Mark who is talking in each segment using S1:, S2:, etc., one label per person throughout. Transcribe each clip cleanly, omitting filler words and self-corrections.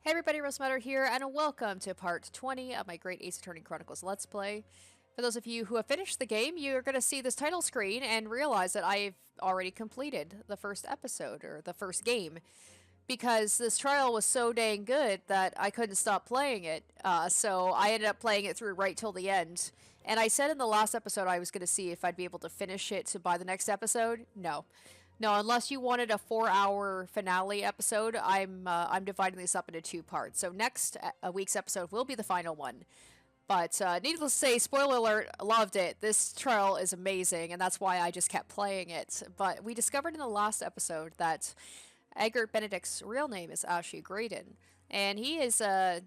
S1: Hey everybody, Rose Simping here, and welcome to part 20 of my Great Ace Attorney Chronicles Let's Play. For those of you who have finished the game, you're going to see this title screen and realize that I've already completed the first episode, or the first game, because this trial was so dang good that I couldn't stop playing it, so I ended up playing it through right till the end. And I said in the last episode I was going to see if I'd be able to finish it by the next episode. No. No, unless you wanted a 4-hour finale episode, I'm dividing this up into two parts. So next week's episode will be the final one. But needless to say, spoiler alert, loved it. This trial is amazing, and that's why I just kept playing it. But we discovered in the last episode that Egbert Benedict's real name is Ashley Graydon, and he's a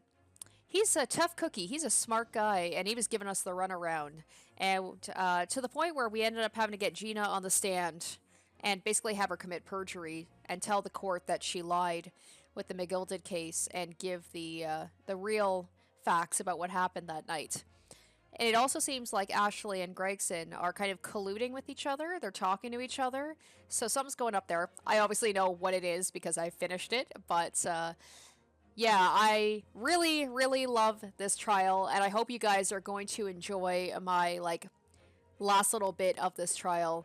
S1: tough cookie. He's a smart guy, and he was giving us the runaround, and to the point where we ended up having to get Gina on the stand and basically have her commit perjury and tell the court that she lied with the McGilded case and give the real facts about what happened that night. And it also seems like Ashley and Gregson are kind of colluding with each other. They're talking to each other. So something's going up there. I obviously know what it is because I finished it. But yeah, I really, really love this trial. And I hope you guys are going to enjoy my last little bit of this trial.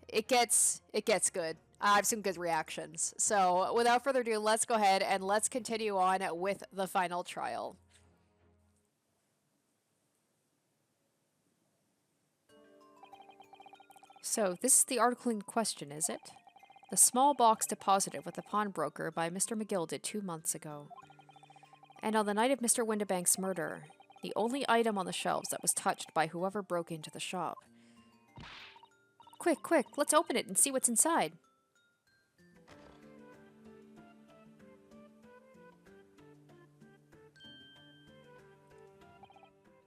S1: It gets good. I have some good reactions. So without further ado, let's go ahead and let's continue on with the final trial. So this is the article in question, is it? The small box deposited with the pawnbroker by Mr. McGilded 2 months ago. And on the night of Mr. Windibank's murder, the only item on the shelves that was touched by whoever broke into the shop. Quick, quick, let's open it and see what's inside.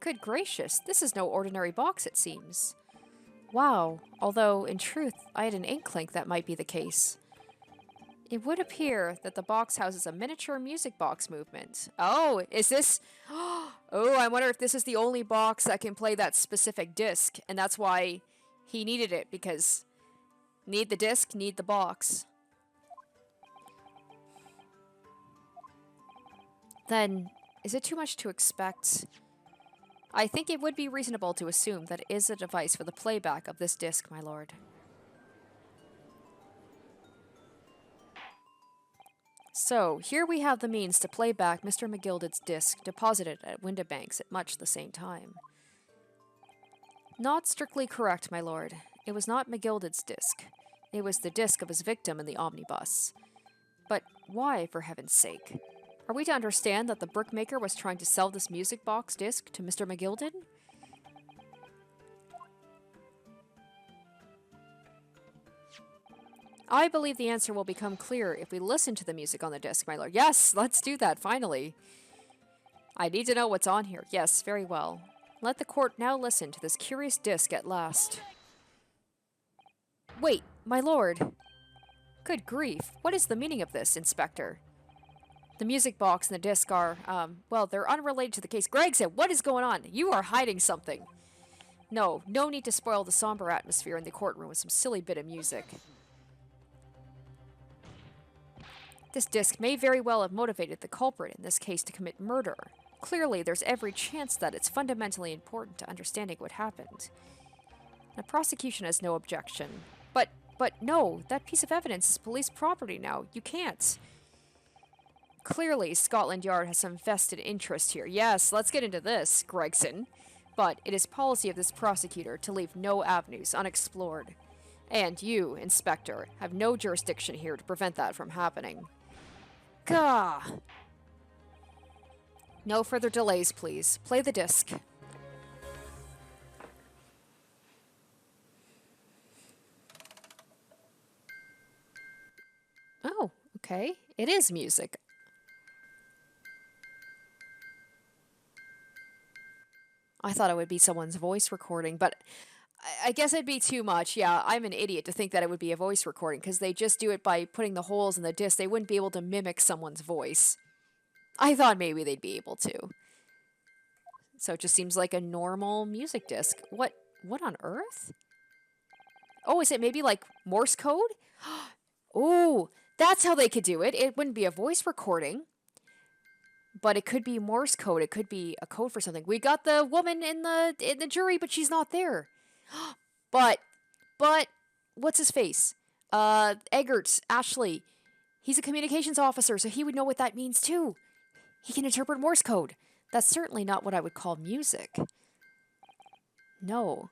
S1: Good gracious, this is no ordinary box, it seems. Wow, although, in truth, I had an inkling that might be the case. It would appear that the box houses a miniature music box movement. Oh, is this... Oh, I wonder if this is the only box that can play that specific disc, and that's why he needed it, because... Need the disc, need the box. Then, is it too much to expect? I think it would be reasonable to assume that it is a device for the playback of this disc, my lord. So, here we have the means to play back Mr. McGilded's disc deposited at Windibank's at much the same time. Not strictly correct, my lord. It was not McGilded's disc. It was the disc of his victim in the omnibus. But why, for heaven's sake? Are we to understand that the brickmaker was trying to sell this music box disc to Mr. McGilded? I believe the answer will become clear if we listen to the music on the disc, my lord. Yes, let's do that, finally. I need to know what's on here. Yes, very well. Let the court now listen to this curious disc at last. Wait, my lord. Good grief, what is the meaning of this, Inspector? The music box and the disc are, well, they're unrelated to the case. Gregson, what is going on? You are hiding something. No need to spoil the somber atmosphere in the courtroom with some silly bit of music. This disc may very well have motivated the culprit in this case to commit murder. Clearly, there's every chance that it's fundamentally important to understanding what happened. The prosecution has no objection. But no, that piece of evidence is police property now. You can't. Clearly, Scotland Yard has some vested interest here. Yes, let's get into this, Gregson. But it is policy of this prosecutor to leave no avenues unexplored. And you, Inspector, have no jurisdiction here to prevent that from happening. Gah! No further delays, please. Play the disc. Oh, okay. It is music. I thought it would be someone's voice recording, but I guess it'd be too much. Yeah, I'm an idiot to think that it would be a voice recording, because they just do it by putting the holes in the disc. They wouldn't be able to mimic someone's voice. I thought maybe they'd be able to. So it just seems like a normal music disc. What on earth? Oh, is it maybe like Morse code? Oh, that's how they could do it. It wouldn't be a voice recording. But it could be Morse code. It could be a code for something. We got the woman in the jury, but she's not there. But what's his face? Eggert, Ashley. He's a communications officer, so he would know what that means too. He can interpret Morse code. That's certainly not what I would call music. No.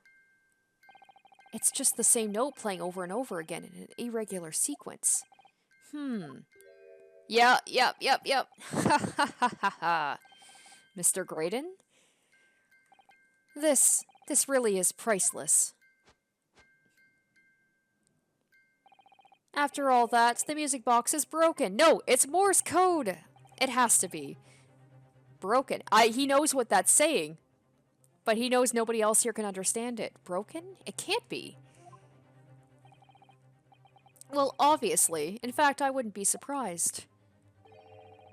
S1: It's just the same note playing over and over again in an irregular sequence. Yep. Ha ha ha ha ha. Mr. Graydon? This really is priceless. After all that, the music box is broken. No, it's Morse code. It has to be. Broken. He knows what that's saying. But he knows nobody else here can understand it. Broken? It can't be. Well, obviously. In fact, I wouldn't be surprised.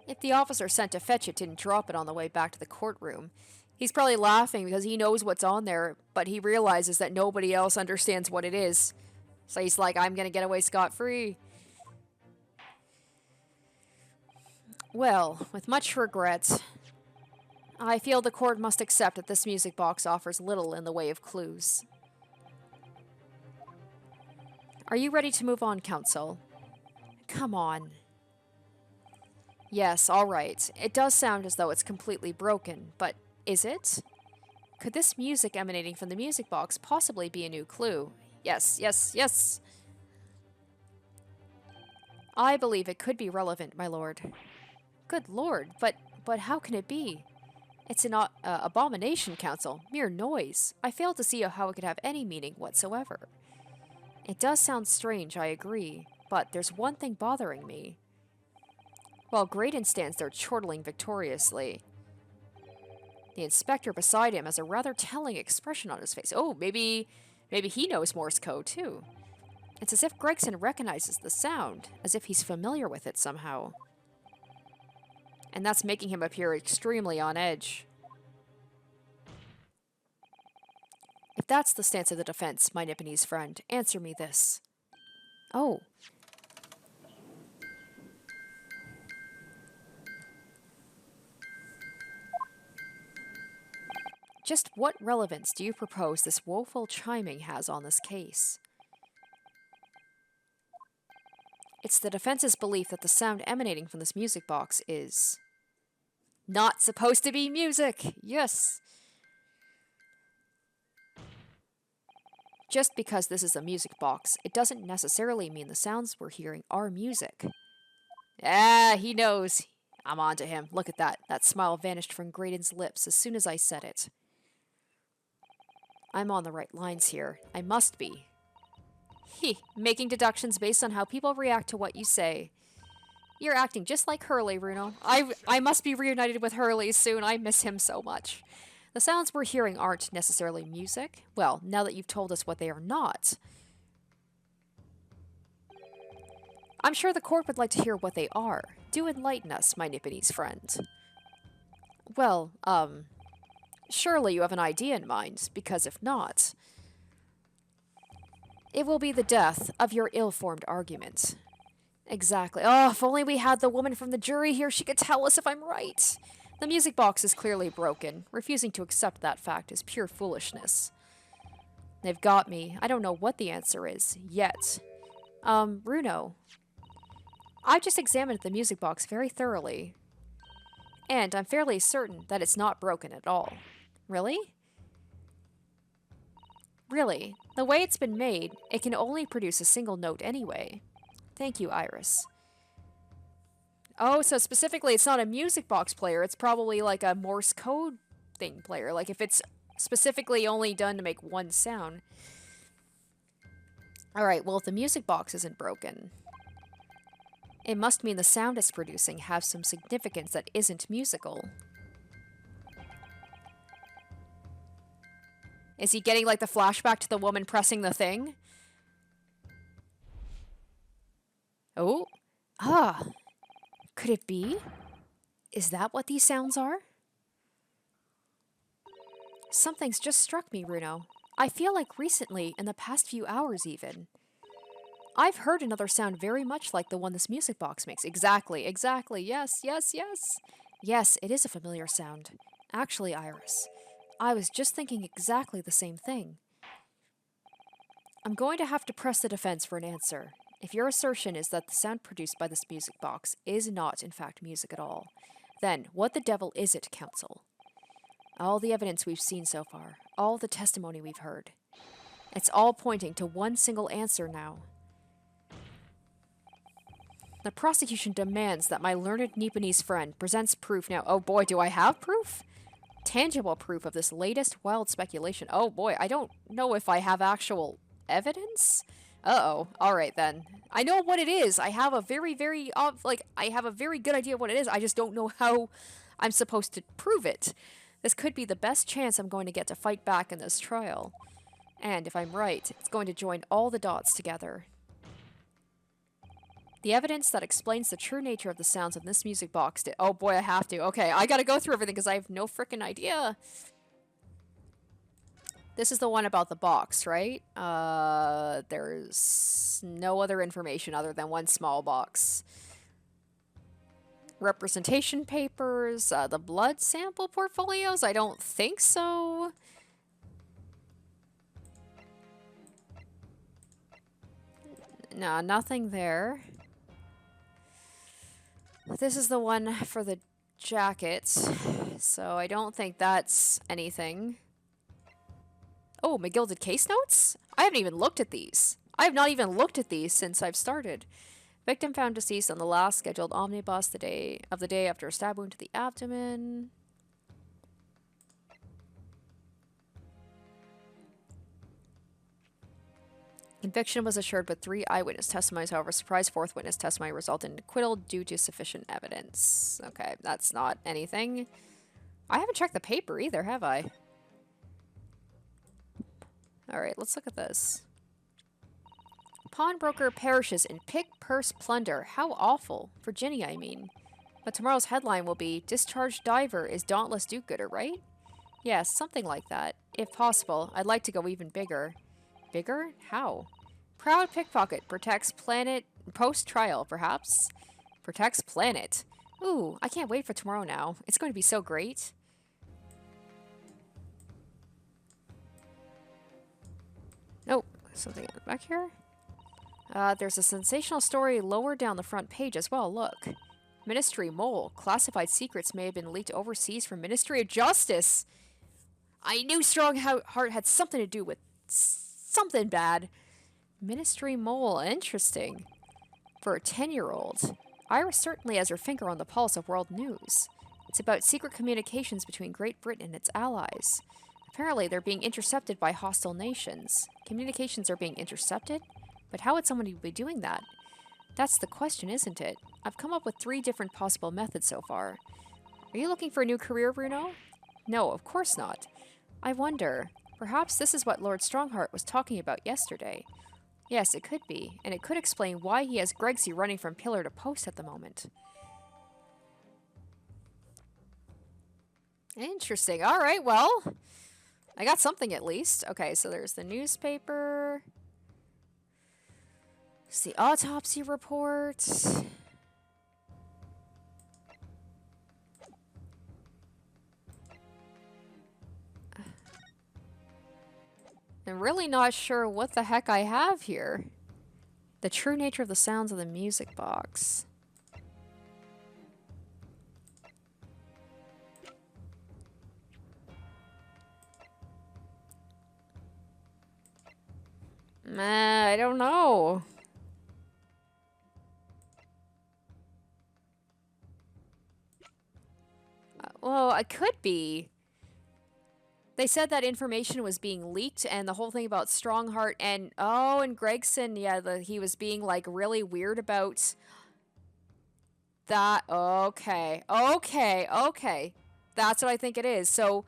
S1: If the officer sent to fetch it didn't drop it on the way back to the courtroom, he's probably laughing because he knows what's on there, but he realizes that nobody else understands what it is. So he's like, I'm gonna get away scot-free. Well, with much regret, I feel the court must accept that this music box offers little in the way of clues. Are you ready to move on, counsel? Come on. Yes, all right. It does sound as though it's completely broken, but is it? Could this music emanating from the music box possibly be a new clue? Yes. I believe it could be relevant, my lord. Good lord, but how can it be? It's an abomination, counsel. Mere noise. I fail to see how it could have any meaning whatsoever. It does sound strange, I agree, but there's one thing bothering me. While Graydon stands there chortling victoriously, the inspector beside him has a rather telling expression on his face. Oh, maybe he knows Morse code, too. It's as if Gregson recognizes the sound, as if he's familiar with it somehow. And that's making him appear extremely on edge. If that's the stance of the defense, my Nipponese friend, answer me this. Oh. Just what relevance do you propose this woeful chiming has on this case? It's the defense's belief that the sound emanating from this music box is not supposed to be music. Yes. Just because this is a music box, it doesn't necessarily mean the sounds we're hearing are music. Ah, he knows. I'm on to him. Look at that. That smile vanished from Graydon's lips as soon as I said it. I'm on the right lines here. I must be. Making deductions based on how people react to what you say. You're acting just like Hurley, Runo. I must be reunited with Hurley soon. I miss him so much. The sounds we're hearing aren't necessarily music. Well, now that you've told us what they are not. I'm sure the court would like to hear what they are. Do enlighten us, my Nipponese friend. Well, surely you have an idea in mind, because if not, it will be the death of your ill-formed argument. Exactly. Oh, if only we had the woman from the jury here, she could tell us if I'm right. The music box is clearly broken. Refusing to accept that fact is pure foolishness. They've got me. I don't know what the answer is, yet. Runo. I've just examined the music box very thoroughly. And I'm fairly certain that it's not broken at all. Really? Really, the way it's been made, it can only produce a single note anyway. Thank you, Iris. Oh, so specifically it's not a music box player, it's probably like a Morse code thing player. Like if it's specifically only done to make one sound. Alright, well if the music box isn't broken, it must mean the sound it's producing has some significance that isn't musical. Is he getting, like, the flashback to the woman pressing the thing? Oh. Ah. Could it be? Is that what these sounds are? Something's just struck me, Runo. I feel like recently, in the past few hours even, I've heard another sound very much like the one this music box makes. Exactly. Yes. Yes, it is a familiar sound. Actually, Iris, I was just thinking exactly the same thing. I'm going to have to press the defense for an answer. If your assertion is that the sound produced by this music box is not, in fact, music at all, then what the devil is it, Counsel? All the evidence we've seen so far, all the testimony we've heard, it's all pointing to one single answer now. The prosecution demands that my learned Nipponese friend presents proof now. Oh boy, do I have proof? Tangible proof of this latest wild speculation. Oh boy, I don't know if I have actual evidence? Uh-oh. Alright then. I know what it is. I have a I have a very good idea of what it is. I just don't know how I'm supposed to prove it. This could be the best chance I'm going to get to fight back in this trial. And if I'm right, it's going to join all the dots together. The evidence that explains the true nature of the sounds in this music box did— oh boy, I have to. Okay, I gotta go through everything because I have no frickin' idea. This is the one about the box, right? There's no other information other than one small box. Representation papers, the blood sample portfolios? I don't think so. No, nothing there. This is the one for the jacket, so I don't think that's anything. Oh, McGilded case notes? I haven't even looked at these. I have not even looked at these since I've started. Victim found deceased on the last scheduled omnibus the day after a stab wound to the abdomen. Conviction was assured with 3 eyewitness testimonies. However, surprise 4th witness testimony resulted in acquittal due to sufficient evidence. Okay, that's not anything. I haven't checked the paper either, have I? Alright, let's look at this. Pawnbroker perishes in pick-purse plunder. How awful. Virginia, I mean. But tomorrow's headline will be, Discharged Diver is Dauntless Do-Gooder, right? Yes, something like that. If possible, I'd like to go even bigger. Bigger? How? Proud pickpocket protects planet post-trial, perhaps? Protects planet. Ooh, I can't wait for tomorrow now. It's going to be so great. Oh, something back here? There's a sensational story lower down the front page as well, look. Ministry Mole. Classified secrets may have been leaked overseas from Ministry of Justice. I knew Strongheart had something to do with something bad. Ministry Mole. Interesting. For a 10-year-old. Iris certainly has her finger on the pulse of world news. It's about secret communications between Great Britain and its allies. Apparently, they're being intercepted by hostile nations. Communications are being intercepted? But how would somebody be doing that? That's the question, isn't it? I've come up with 3 different possible methods so far. Are you looking for a new career, Bruno? No, of course not. I wonder, perhaps this is what Lord Strongheart was talking about yesterday. Yes, it could be, and it could explain why he has Gregsy running from pillar to post at the moment. Interesting. Alright, well, I got something at least. Okay, so there's the newspaper. It's the autopsy report. I'm really not sure what the heck I have here. The true nature of the sounds of the music box. I don't know. Well, it could be. They said that information was being leaked, and the whole thing about Strongheart and and Gregson, yeah, he was being like really weird about that. Okay, that's what I think it is. So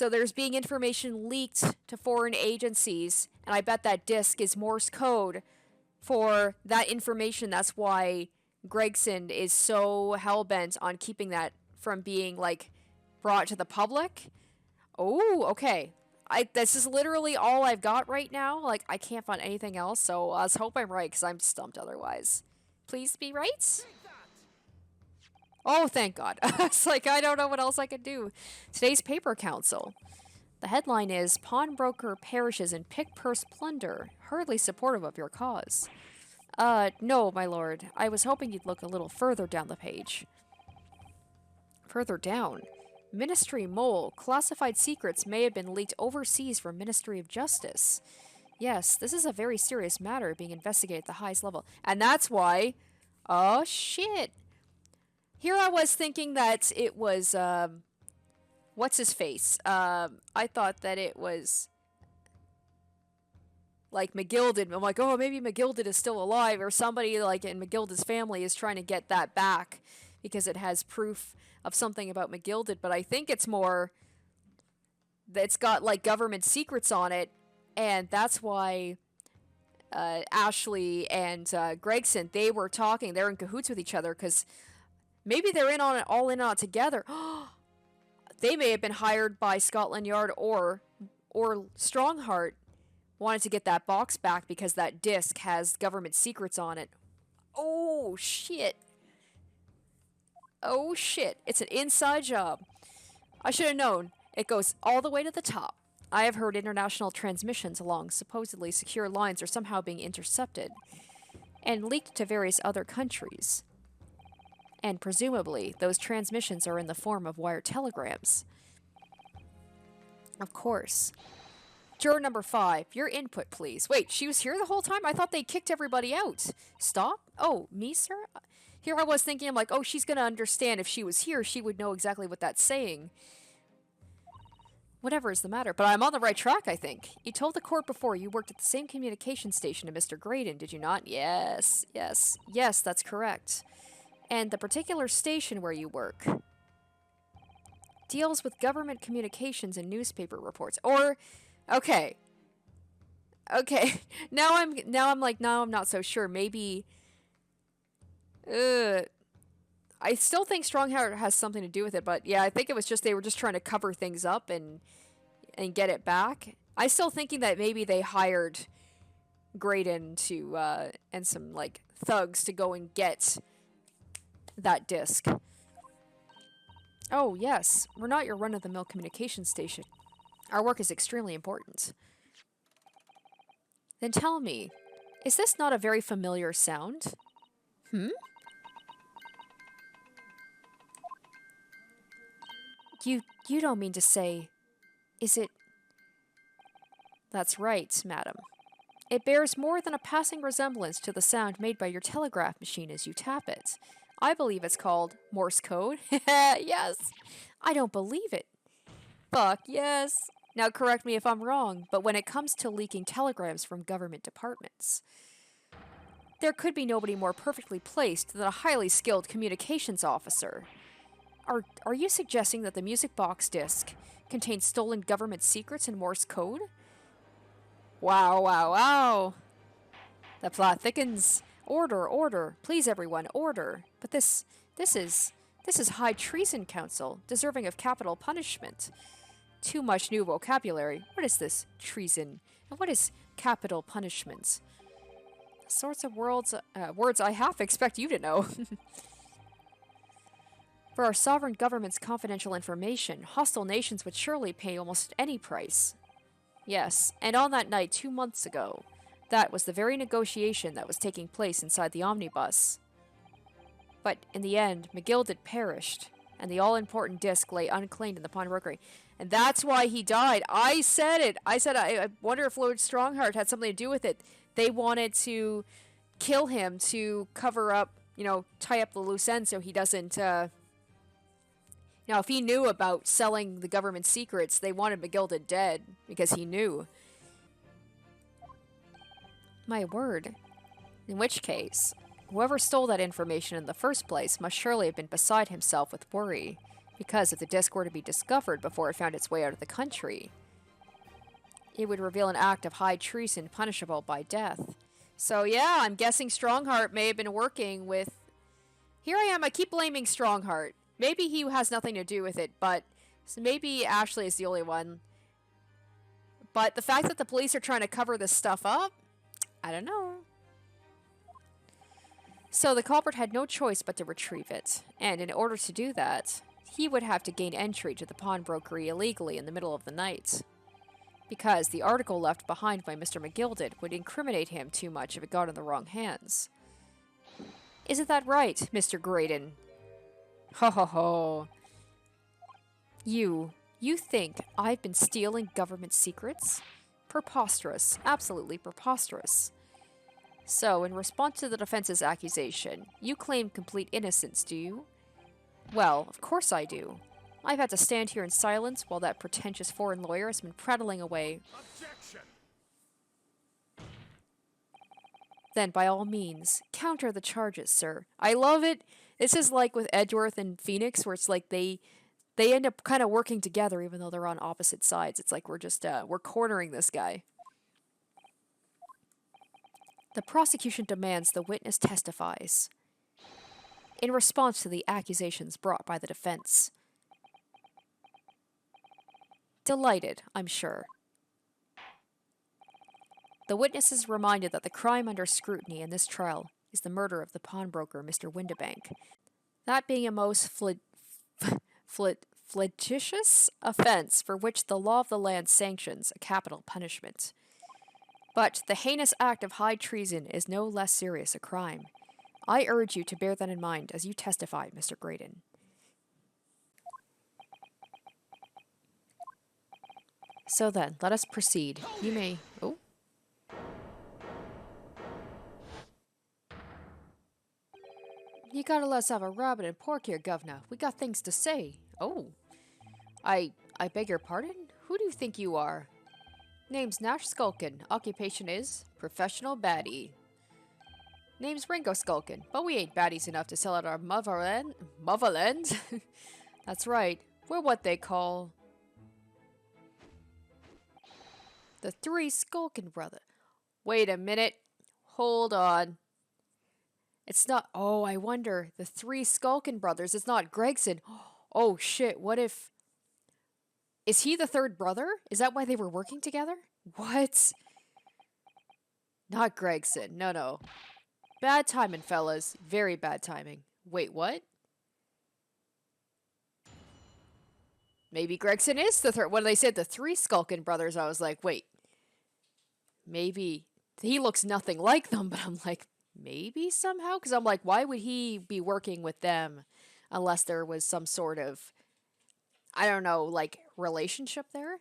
S1: there's being information leaked to foreign agencies, and I bet that disk is Morse code for that information. That's why Gregson is so hell-bent on keeping that from being like brought to the public. Oh, okay. This is literally all I've got right now. Like, I can't find anything else, so let's hope I'm right, because I'm stumped otherwise. Please be right? Oh, thank God. It's like, I don't know what else I could do. Today's paper council. The headline is, Pawnbroker perishes in pick-purse plunder. Hardly supportive of your cause. No, my lord. I was hoping you'd look a little further down the page. Further down. Ministry mole. Classified secrets may have been leaked overseas from Ministry of Justice. Yes, this is a very serious matter being investigated at the highest level. And that's why... Oh, shit. Here I was thinking that it was, what's his face? I thought that it was... like McGilded. I'm like, oh, maybe McGilded is still alive, or somebody like in McGilded's family is trying to get that back because it has proof of something about McGilded. But I think it's more that it's got like government secrets on it, and that's why Ashley and Gregson, they were talking. They're in cahoots with each other because maybe they're in on it, all in on it together. They may have been hired by Scotland Yard or Strongheart. Wanted to get that box back because that disc has government secrets on it. Oh, shit. Oh, shit. It's an inside job. I should have known. It goes all the way to the top. I have heard international transmissions along supposedly secure lines are somehow being intercepted and leaked to various other countries. And presumably, those transmissions are in the form of wire telegrams. Of course. Juror number 5, your input, please. Wait, she was here the whole time? I thought they kicked everybody out. Stop? Oh, me, sir? Here I was thinking, I'm like, oh, she's going to understand. If she was here, she would know exactly what that's saying. Whatever is the matter, but I'm on the right track, I think. You told the court before you worked at the same communication station as Mr. Graydon, did you not? Yes, that's correct. And the particular station where you work deals with government communications and newspaper reports. Or... Okay. Now I'm not so sure. Maybe I still think Strongheart has something to do with it, but yeah, I think it was just they were just trying to cover things up and get it back. I still thinking that maybe they hired Graydon to and some like thugs to go and get that disc. Oh, yes. We're not your run-of-the-mill communication station. Our work is extremely important. Then tell me, is this not a very familiar sound? You don't mean to say... Is it... That's right, madam. It bears more than a passing resemblance to the sound made by your telegraph machine as you tap it. I believe it's called Morse Code. Yes! I don't believe it. Fuck, yes. Now correct me if I'm wrong, but when it comes to leaking telegrams from government departments, there could be nobody more perfectly placed than a highly skilled communications officer. Are you suggesting that the music box disc contains stolen government secrets in Morse code? Wow. The plot thickens. Order. Please, everyone, order. But this is high treason, Council, deserving of capital punishment. Too much new vocabulary. What is this? Treason. And what is capital punishment? The sorts of words I half expect you to know. For our sovereign government's confidential information, hostile nations would surely pay almost any price. Yes, and on that night 2 months ago, that was the very negotiation that was taking place inside the omnibus. But in the end, McGilded perished, and the all-important disc lay unclaimed in the pawnbrokery. And that's why he died. I said it. I wonder if Lord Strongheart had something to do with it. They wanted to kill him to cover up, tie up the loose end so he doesn't, if he knew about selling the government secrets, they wanted McGilded dead because he knew. My word. In which case, whoever stole that information in the first place must surely have been beside himself with worry. Because if the disc were to be discovered before it found its way out of the country, it would reveal an act of high treason punishable by death. So yeah, I'm guessing Strongheart may have been working with... Here I am, I keep blaming Strongheart. Maybe he has nothing to do with it, but maybe Ashley is the only one. But the fact that the police are trying to cover this stuff up, I don't know. So the culprit had no choice but to retrieve it, and in order to do that, he would have to gain entry to the pawnbrokery illegally in the middle of the night. Because the article left behind by Mr. McGilded would incriminate him too much if it got in the wrong hands. Isn't that right, Mr. Graydon? Ho ho ho. You think I've been stealing government secrets? Preposterous. Absolutely preposterous. So, in response to the defense's accusation, you claim complete innocence, do you? Well, of course I do. I've had to stand here in silence while that pretentious foreign lawyer has been prattling away. Objection! Then, by all means, counter the charges, sir. I love it. This is like with Edgeworth and Phoenix, where it's like they end up kind of working together even though they're on opposite sides. It's like we're just, we're cornering this guy. The prosecution demands the witness testifies in response to the accusations brought by the defense. Delighted, I'm sure. The witness is reminded that the crime under scrutiny in this trial is the murder of the pawnbroker, Mr. Windibank. That being a most flagitious offense for which the law of the land sanctions a capital punishment. But the heinous act of high treason is no less serious a crime. I urge you to bear that in mind as you testify, Mr. Graydon. So then, let us proceed. You may... Oh? You gotta let us have a rabbit and pork here, governor. We got things to say. Oh. I beg your pardon? Who do you think you are? Name's Nash Skulkin. Occupation is professional baddie. Name's Ringo Skulkin, but we ain't baddies enough to sell out our motherland. Motherland? That's right. We're what they call the Three Skulkin brother. Wait a minute. Hold on. It's not... Oh, I wonder. The Three Skulkin brothers. It's not Gregson. Oh, shit. What if... Is he the third brother? Is that why they were working together? What? Not Gregson. No. Bad timing, fellas. Very bad timing. Wait, what? Maybe Gregson is the third. When they said the Three Skulkin brothers, I was like, wait. Maybe. He looks nothing like them, but I'm like, maybe somehow? Because I'm like, why would he be working with them unless there was some sort of... I don't know, like, relationship there?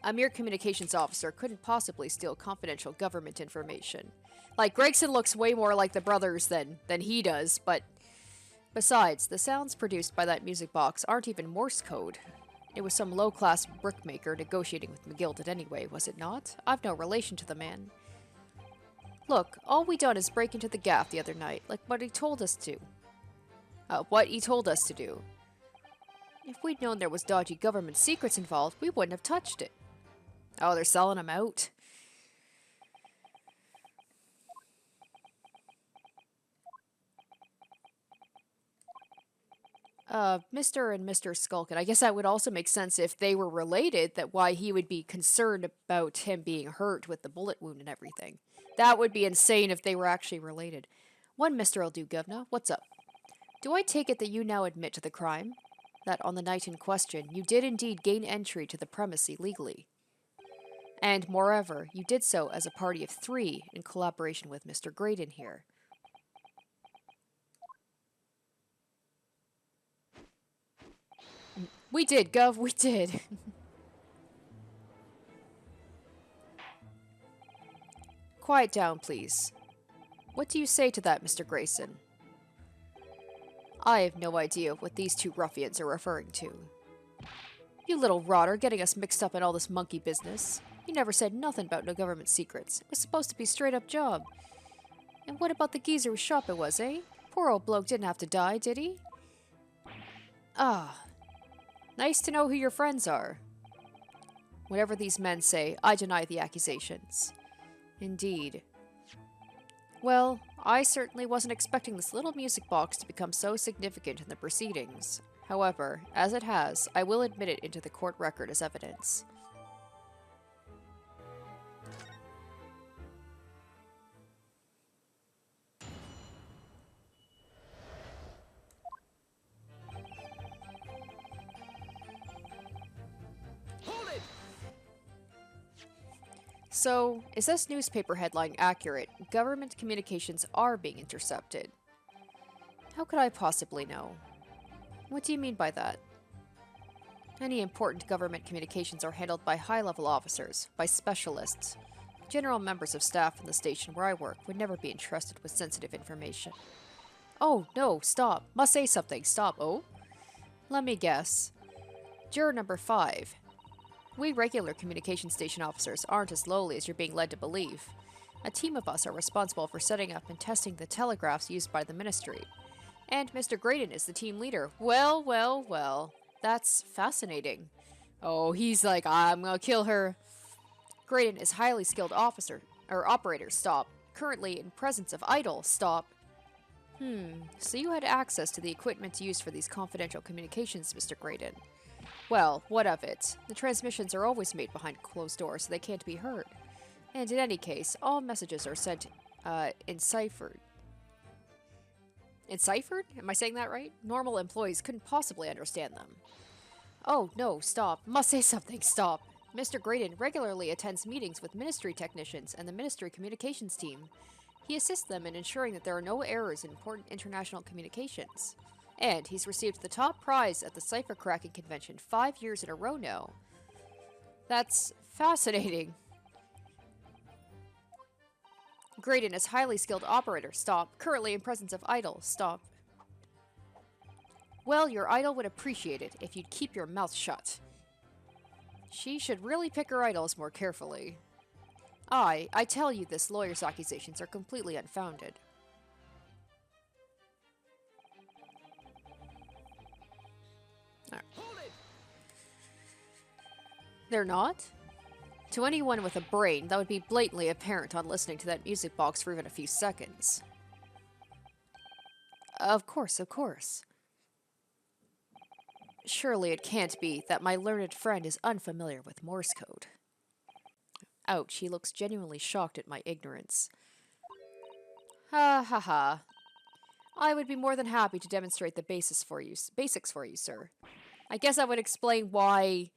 S1: A mere communications officer couldn't possibly steal confidential government information. Like, Gregson looks way more like the brothers than he does, but... Besides, the sounds produced by that music box aren't even Morse Code. It was some low-class brickmaker negotiating with McGilded anyway, was it not? I've no relation to the man. Look, all we done is break into the gaff the other night, like what he told us to. If we'd known there was dodgy government secrets involved, we wouldn't have touched it. Oh, they're selling them out. Mr. and Mr. Skulkin. I guess that would also make sense if they were related, that why he would be concerned about him being hurt with the bullet wound and everything. That would be insane if they were actually related. One Mr. will do, governor. What's up? Do I take it that you now admit to the crime? That on the night in question, you did indeed gain entry to the premises legally. And, moreover, you did so as a party of 3 in collaboration with Mr. Graydon here. We did, Gov, we did. Quiet down, please. What do you say to that, Mr. Grayson? I have no idea what these 2 ruffians are referring to. You little rotter, getting us mixed up in all this monkey business. You never said nothing about no government secrets. It was supposed to be a straight-up job. And what about the geezer whose shop it was, eh? Poor old bloke didn't have to die, did he? Ah. Nice to know who your friends are. Whatever these men say, I deny the accusations. Indeed. Well, I certainly wasn't expecting this little music box to become so significant in the proceedings. However, as it has, I will admit it into the court record as evidence. So, is this newspaper headline accurate? Government communications are being intercepted. How could I possibly know? What do you mean by that? Any important government communications are handled by high-level officers, by specialists. General members of staff in the station where I work would never be entrusted with sensitive information. Oh, no, stop. Must say something. Stop. Oh? Let me guess. Juror number 5. We regular communication station officers aren't as lowly as you're being led to believe. A team of us are responsible for setting up and testing the telegraphs used by the ministry. And Mr. Graydon is the team leader. Well, well, well. That's fascinating. Oh, he's like, I'm gonna kill her. Graydon is highly skilled operator. Stop. Currently in presence of idol. Stop. So you had access to the equipment used for these confidential communications, Mr. Graydon. Well, what of it? The transmissions are always made behind closed doors, so they can't be heard. And in any case, all messages are sent, enciphered. Enciphered? Am I saying that right? Normal employees couldn't possibly understand them. Oh, no, stop. Must say something, stop. Mr. Graydon regularly attends meetings with ministry technicians and the ministry communications team. He assists them in ensuring that there are no errors in important international communications. And he's received the top prize at the cipher cracking convention 5 years in a row now. That's fascinating. Graydon is highly skilled operator. Stop. Currently in presence of idol. Stop. Well, your idol would appreciate it if you'd keep your mouth shut. She should really pick her idols more carefully. I tell you this lawyer's accusations are completely unfounded. They're not? To anyone with a brain, that would be blatantly apparent on listening to that music box for even a few seconds. Of course, of course. Surely it can't be that my learned friend is unfamiliar with Morse code. Ouch, he looks genuinely shocked at my ignorance. Ha ha ha. I would be more than happy to demonstrate the basics for you, sir. I guess I would explain why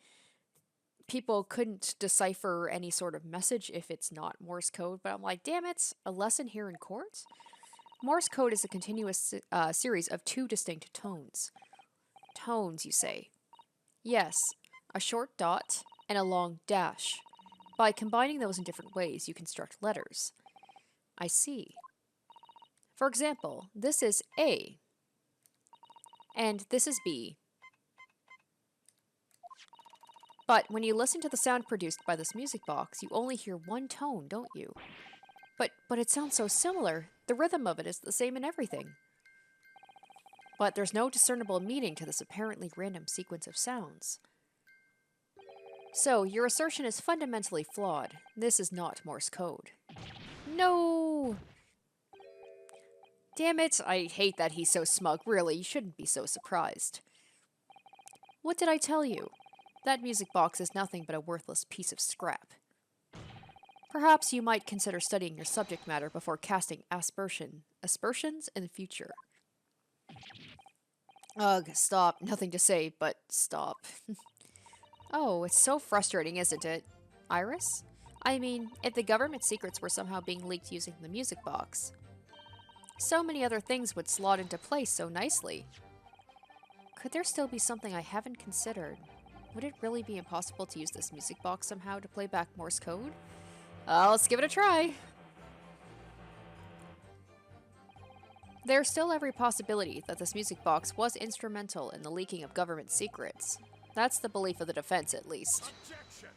S1: people couldn't decipher any sort of message if it's not Morse code, but I'm like, damn it, a lesson here in court? Morse code is a continuous series of 2 distinct tones. Tones, you say? Yes, a short dot and a long dash. By combining those in different ways, you construct letters. I see. For example, this is A, and this is B. But when you listen to the sound produced by this music box, you only hear one tone, don't you? But it sounds so similar. The rhythm of it is the same in everything. But there's no discernible meaning to this apparently random sequence of sounds. So, your assertion is fundamentally flawed. This is not Morse code. No! Damn it, I hate that he's so smug. Really, you shouldn't be so surprised. What did I tell you? That music box is nothing but a worthless piece of scrap. Perhaps you might consider studying your subject matter before casting aspersions in the future. Ugh, stop. Nothing to say, but stop. Oh, it's so frustrating, isn't it? Iris? I mean, if the government secrets were somehow being leaked using the music box, so many other things would slot into place so nicely. Could there still be something I haven't considered? Would it really be impossible to use this music box somehow to play back Morse code? Let's give it a try. There's still every possibility that this music box was instrumental in the leaking of government secrets. That's the belief of the defense, at least. Objection.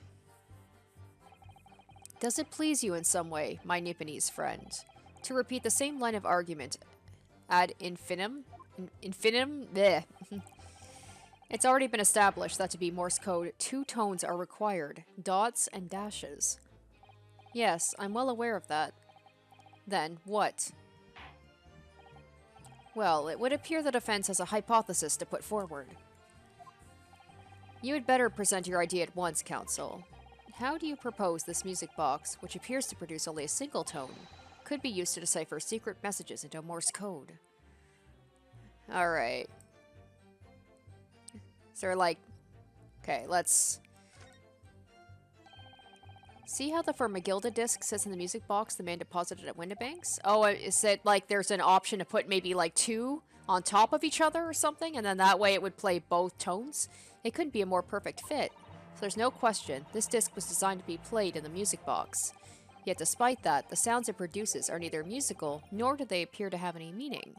S1: Does it please you in some way, my Nipponese friend, to repeat the same line of argument ad infinitum? Bleh. It's already been established that to be Morse code, 2 tones are required, dots and dashes. Yes, I'm well aware of that. Then, what? Well, it would appear the defense has a hypothesis to put forward. You had better present your idea at once, counsel. How do you propose this music box, which appears to produce only a single tone, could be used to decipher secret messages into Morse code? Alright. So like... Okay, let's See how the Fermagilda disc says in the music box the man deposited at Windibanks? Oh, is it like there's an option to put maybe like 2 on top of each other or something, and then that way it would play both tones? It couldn't be a more perfect fit. So there's no question, this disc was designed to be played in the music box. Yet despite that, the sounds it produces are neither musical, nor do they appear to have any meaning.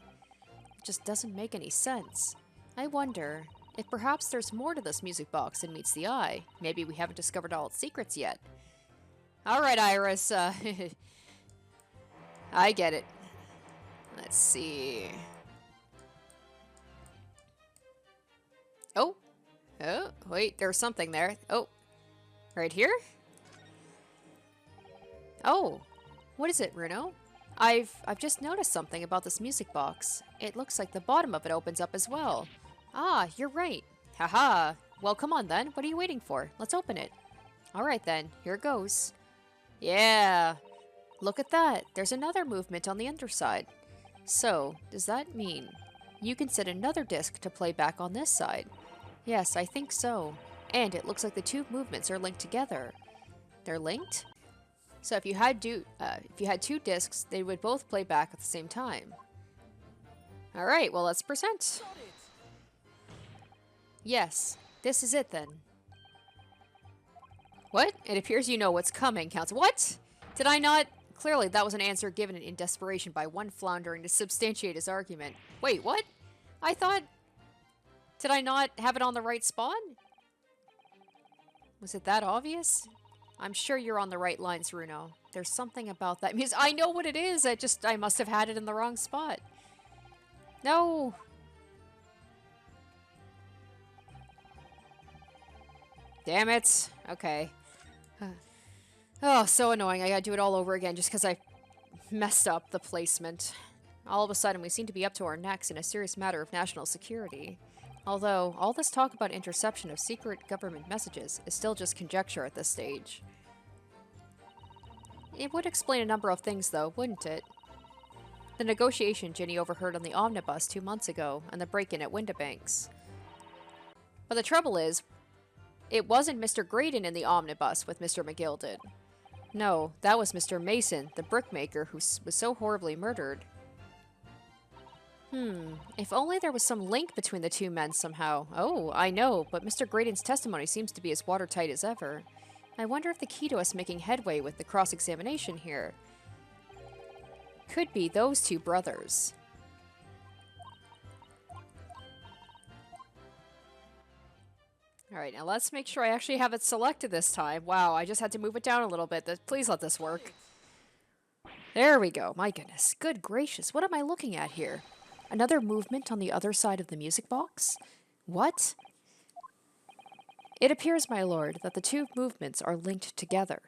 S1: It just doesn't make any sense. I wonder if perhaps there's more to this music box than meets the eye. Maybe we haven't discovered all its secrets yet. Alright, Iris, I get it. Let's see. Oh. Oh, wait, there's something there. Oh. Right here? Oh. What is it, Runo? I've just noticed something about this music box. It looks like the bottom of it opens up as well. Ah, you're right. Haha. Well, come on then. What are you waiting for? Let's open it. Alright then, here it goes. Yeah. Look at that. There's another movement on the underside. So, does that mean you can set another disc to play back on this side? Yes, I think so. And it looks like the 2 movements are linked together. They're linked? So if you had 2 discs, they would both play back at the same time. Alright, well let's present. Yes, this is it then. What? It appears you know what's coming, Council. What? Did I not? Clearly, that was an answer given in desperation by one floundering to substantiate his argument. Wait, what? I thought... Did I not have it on the right spot? Was it that obvious? I'm sure you're on the right lines, Runo. There's something about that music. I know what it is. I must have had it in the wrong spot. No. Damn it. Okay. Oh, so annoying. I gotta do it all over again just because I messed up the placement. All of a sudden, we seem to be up to our necks in a serious matter of national security. Although, all this talk about interception of secret government messages is still just conjecture at this stage. It would explain a number of things, though, wouldn't it? The negotiation Ginny overheard on the omnibus 2 months ago, and the break-in at Windibanks. But the trouble is, it wasn't Mr. Graydon in the omnibus with Mr. McGilded. No, that was Mr. Mason, the brickmaker who was so horribly murdered. If only there was some link between the 2 men somehow. Oh, I know, but Mr. Graydon's testimony seems to be as watertight as ever. I wonder if the key to us making headway with the cross-examination here could be those 2 brothers. Alright, now let's make sure I actually have it selected this time. Wow, I just had to move it down a little bit. Please let this work. There we go. My goodness. Good gracious. What am I looking at here? Another movement on the other side of the music box? What? It appears, my lord, that the 2 movements are linked together.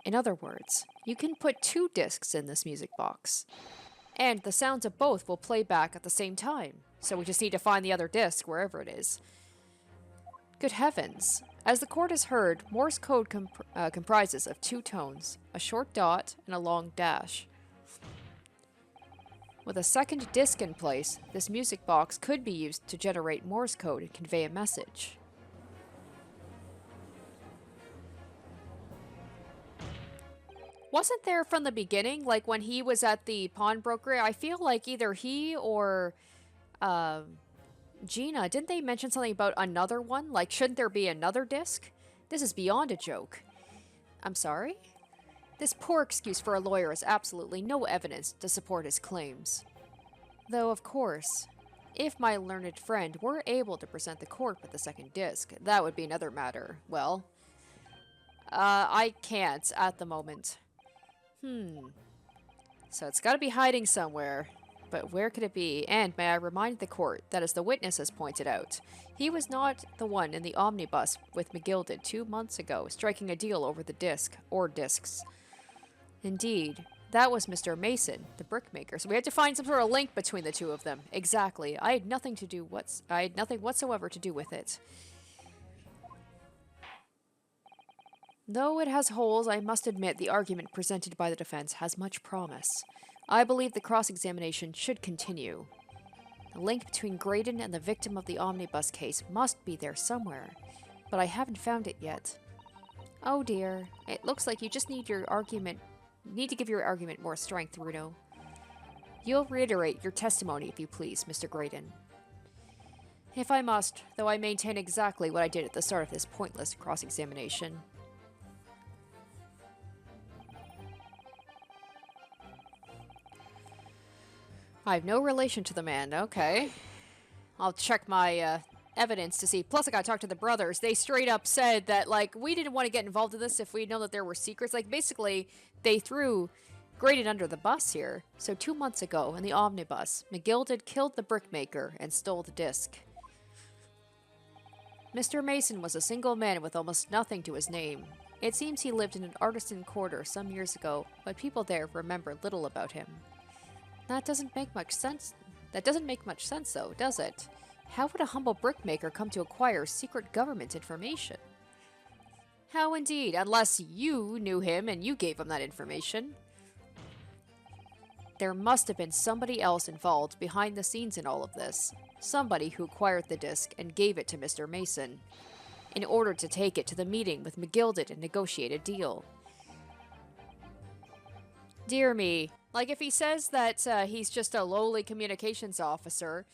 S1: In other words, you can put 2 discs in this music box, and the sounds of both will play back at the same time, so we just need to find the other disc wherever it is. Good heavens. As the court has heard, Morse Code comprises of 2 tones, a short dot and a long dash. With a second disc in place, this music box could be used to generate Morse code and convey a message. Wasn't there from the beginning, like when he was at the pawnbroker, I feel like either he or Gina, didn't they mention something about another one? Like, shouldn't there be another disc? This is beyond a joke. I'm sorry? This poor excuse for a lawyer has absolutely no evidence to support his claims. Though, of course, if my learned friend were able to present the court with the second disc, that would be another matter. Well, I can't at the moment. So it's gotta be hiding somewhere. But where could it be? And may I remind the court that, as the witness has pointed out, he was not the one in the omnibus with McGilded 2 months ago, striking a deal over the disc, or discs. Indeed, that was Mr. Mason, the brickmaker. So we had to find some sort of link between the 2 of them. Exactly. I had nothing whatsoever to do with it. Though it has holes, I must admit the argument presented by the defense has much promise. I believe the cross-examination should continue. The link between Graydon and the victim of the omnibus case must be there somewhere, but I haven't found it yet. Oh dear. It looks like you just need to give your argument more strength, Runo. You'll reiterate your testimony if you please, Mr. Graydon. If I must, though I maintain exactly what I did at the start of this pointless cross-examination. I have no relation to the man, okay. I'll check my evidence to see. Plus, I gotta talk to the brothers. They straight up said that, like, we didn't want to get involved in this if we know that there were secrets. Like, basically, they threw Graydon under the bus here. So 2 months ago, in the omnibus, McGilded killed the brickmaker and stole the disc. Mr. Mason was a single man with almost nothing to his name. It seems he lived in an artisan quarter some years ago, but people there remember little about him. That doesn't make much sense. That doesn't make much sense, though, does it? How would a humble brickmaker come to acquire secret government information? How indeed, unless you knew him and you gave him that information. There must have been somebody else involved behind the scenes in all of this. Somebody who acquired the disc and gave it to Mr. Mason, in order to take it to the meeting with McGilded and negotiate a deal. Dear me. Like, if he says that he's just a lowly communications officer,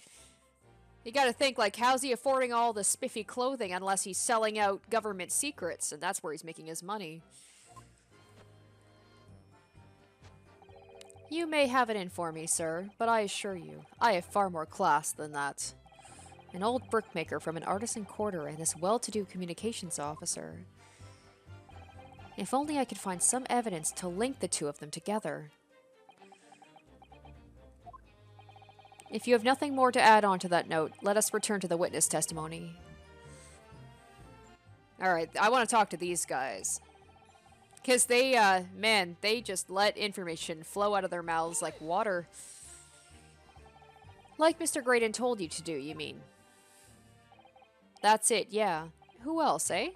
S1: you gotta think, like, how's he affording all the spiffy clothing unless he's selling out government secrets, and that's where he's making his money. You may have it in for me, sir, but I assure you, I have far more class than that. An old brickmaker from an artisan quarter and this well-to-do communications officer. If only I could find some evidence to link the two of them together. If you have nothing more to add on to that note, let us return to the witness testimony. Alright, I want to talk to these guys. Because they, man, they just let information flow out of their mouths like water. Like Mr. Graydon told you to do, you mean? That's it, yeah. Who else, eh?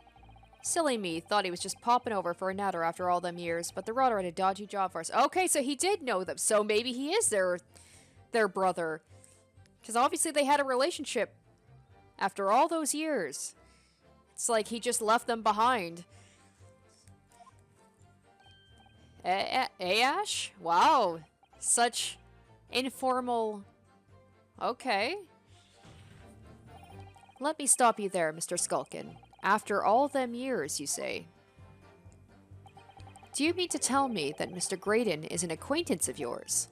S1: Silly me, thought he was just popping over for a natter after all them years, but the Rotter had a dodgy job for us. Okay, so he did know them, so maybe he is their brother. Because obviously they had a relationship after all those years. It's like he just left them behind. Ash? Wow. Such informal... Okay. Let me stop you there, Mr. Skulkin. After all them years, you say. Do you mean to tell me that Mr. Graydon is an acquaintance of yours?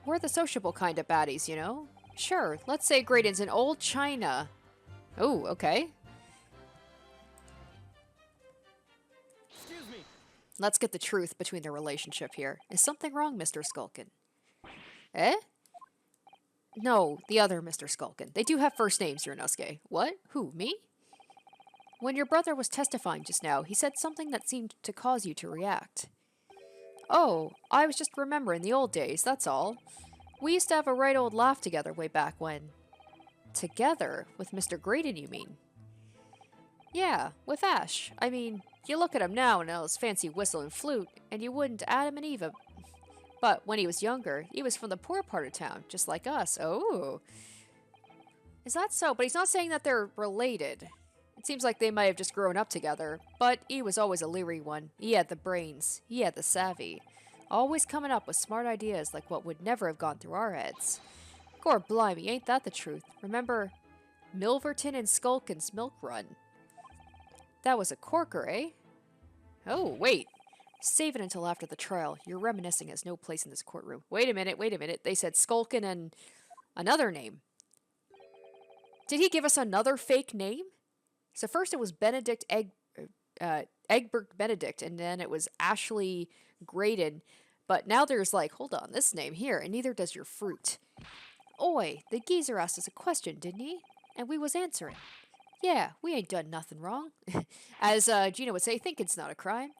S1: We're the sociable kind of baddies, you know? Sure, let's say Graydon's in old China. Oh, okay.
S2: Excuse me.
S1: Let's get the truth between their relationship here. Is something wrong, Mr. Skulkin? Eh? No, the other Mr. Skulkin. They do have first names, Ryunosuke. What? Who, me? When your brother was testifying just now, he said something that seemed to cause you to react. Oh, I was just remembering the old days, that's all. We used to have a right old laugh together way back when. Together? With Mr. Graydon, you mean? Yeah, with Ash. I mean, you look at him now and his fancy whistle and flute, and you wouldn't Adam and Eve. But when he was younger, he was from the poor part of town, just like us. Oh. Is that so? But he's not saying that they're related. It seems like they might have just grown up together, but he was always a leery one. He had the brains. He had the savvy. Always coming up with smart ideas like what would never have gone through our heads. Gor blimey, ain't that the truth? Remember Milverton and Skulkin's milk run? That was a corker, eh? Oh, wait. Save it until after the trial. Your reminiscing has no place in this courtroom. Wait a minute. They said Skulkin and another name. Did he give us another fake name? So first it was Egbert Benedict, and then it was Ashley Graydon. But now there's like, hold on, this name here, and neither does your fruit. Oi, the geezer asked us a question, didn't he? And we was answering. Yeah, we ain't done nothing wrong. As Gina would say, thinking's not a crime.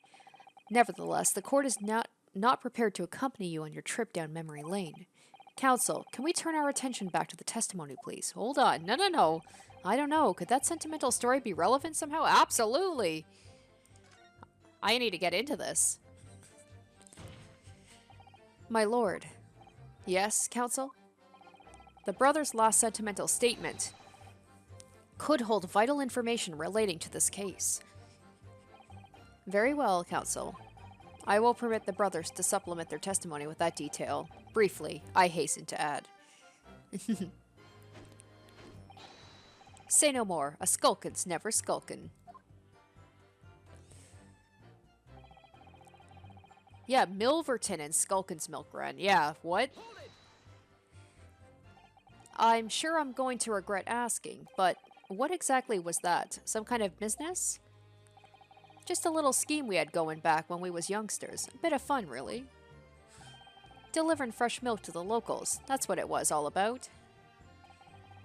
S1: Nevertheless, the court is not prepared to accompany you on your trip down memory lane. Counsel, can we turn our attention back to the testimony, please? Hold on. No. I don't know. Could that sentimental story be relevant somehow? Absolutely. I need to get into this. My lord. Yes, counsel? The brother's last sentimental statement could hold vital information relating to this case. Very well, Counsel. I will permit the brothers to supplement their testimony with that detail. Briefly, I hasten to add. Say no more. A skulkin's never skulkin'. Yeah, Milverton and Skulkin's Milk Run. Yeah, what? I'm sure I'm going to regret asking, but what exactly was that? Some kind of business? Just a little scheme we had going back when we was youngsters. A bit of fun, really. Delivering fresh milk to the locals. That's what it was all about.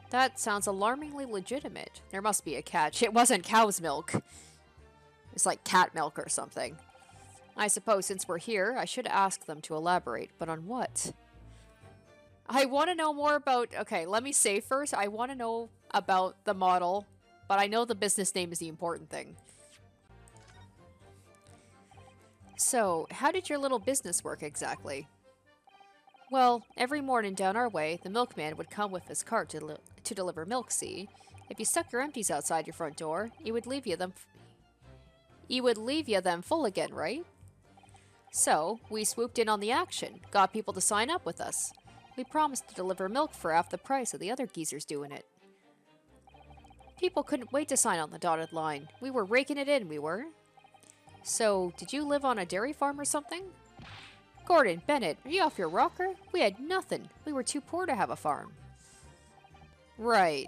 S1: That sounds alarmingly legitimate. There must be a catch. It wasn't cow's milk. It's like cat milk or something. I suppose since we're here, I should ask them to elaborate, but on what? I want to know more about... Okay, let me say first, I want to know about the model, but I know the business name is the important thing. So, how did your little business work exactly? Well, every morning down our way, the milkman would come with his cart to deliver milk, see? If you stuck your empties outside your front door, he would leave you them full again, right? So, we swooped in on the action, got people to sign up with us. We promised to deliver milk for half the price of the other geezers doing it. People couldn't wait to sign on the dotted line. We were raking it in, we were. So, did you live on a dairy farm or something? Gordon, Bennett, are you off your rocker? We had nothing. We were too poor to have a farm. Right.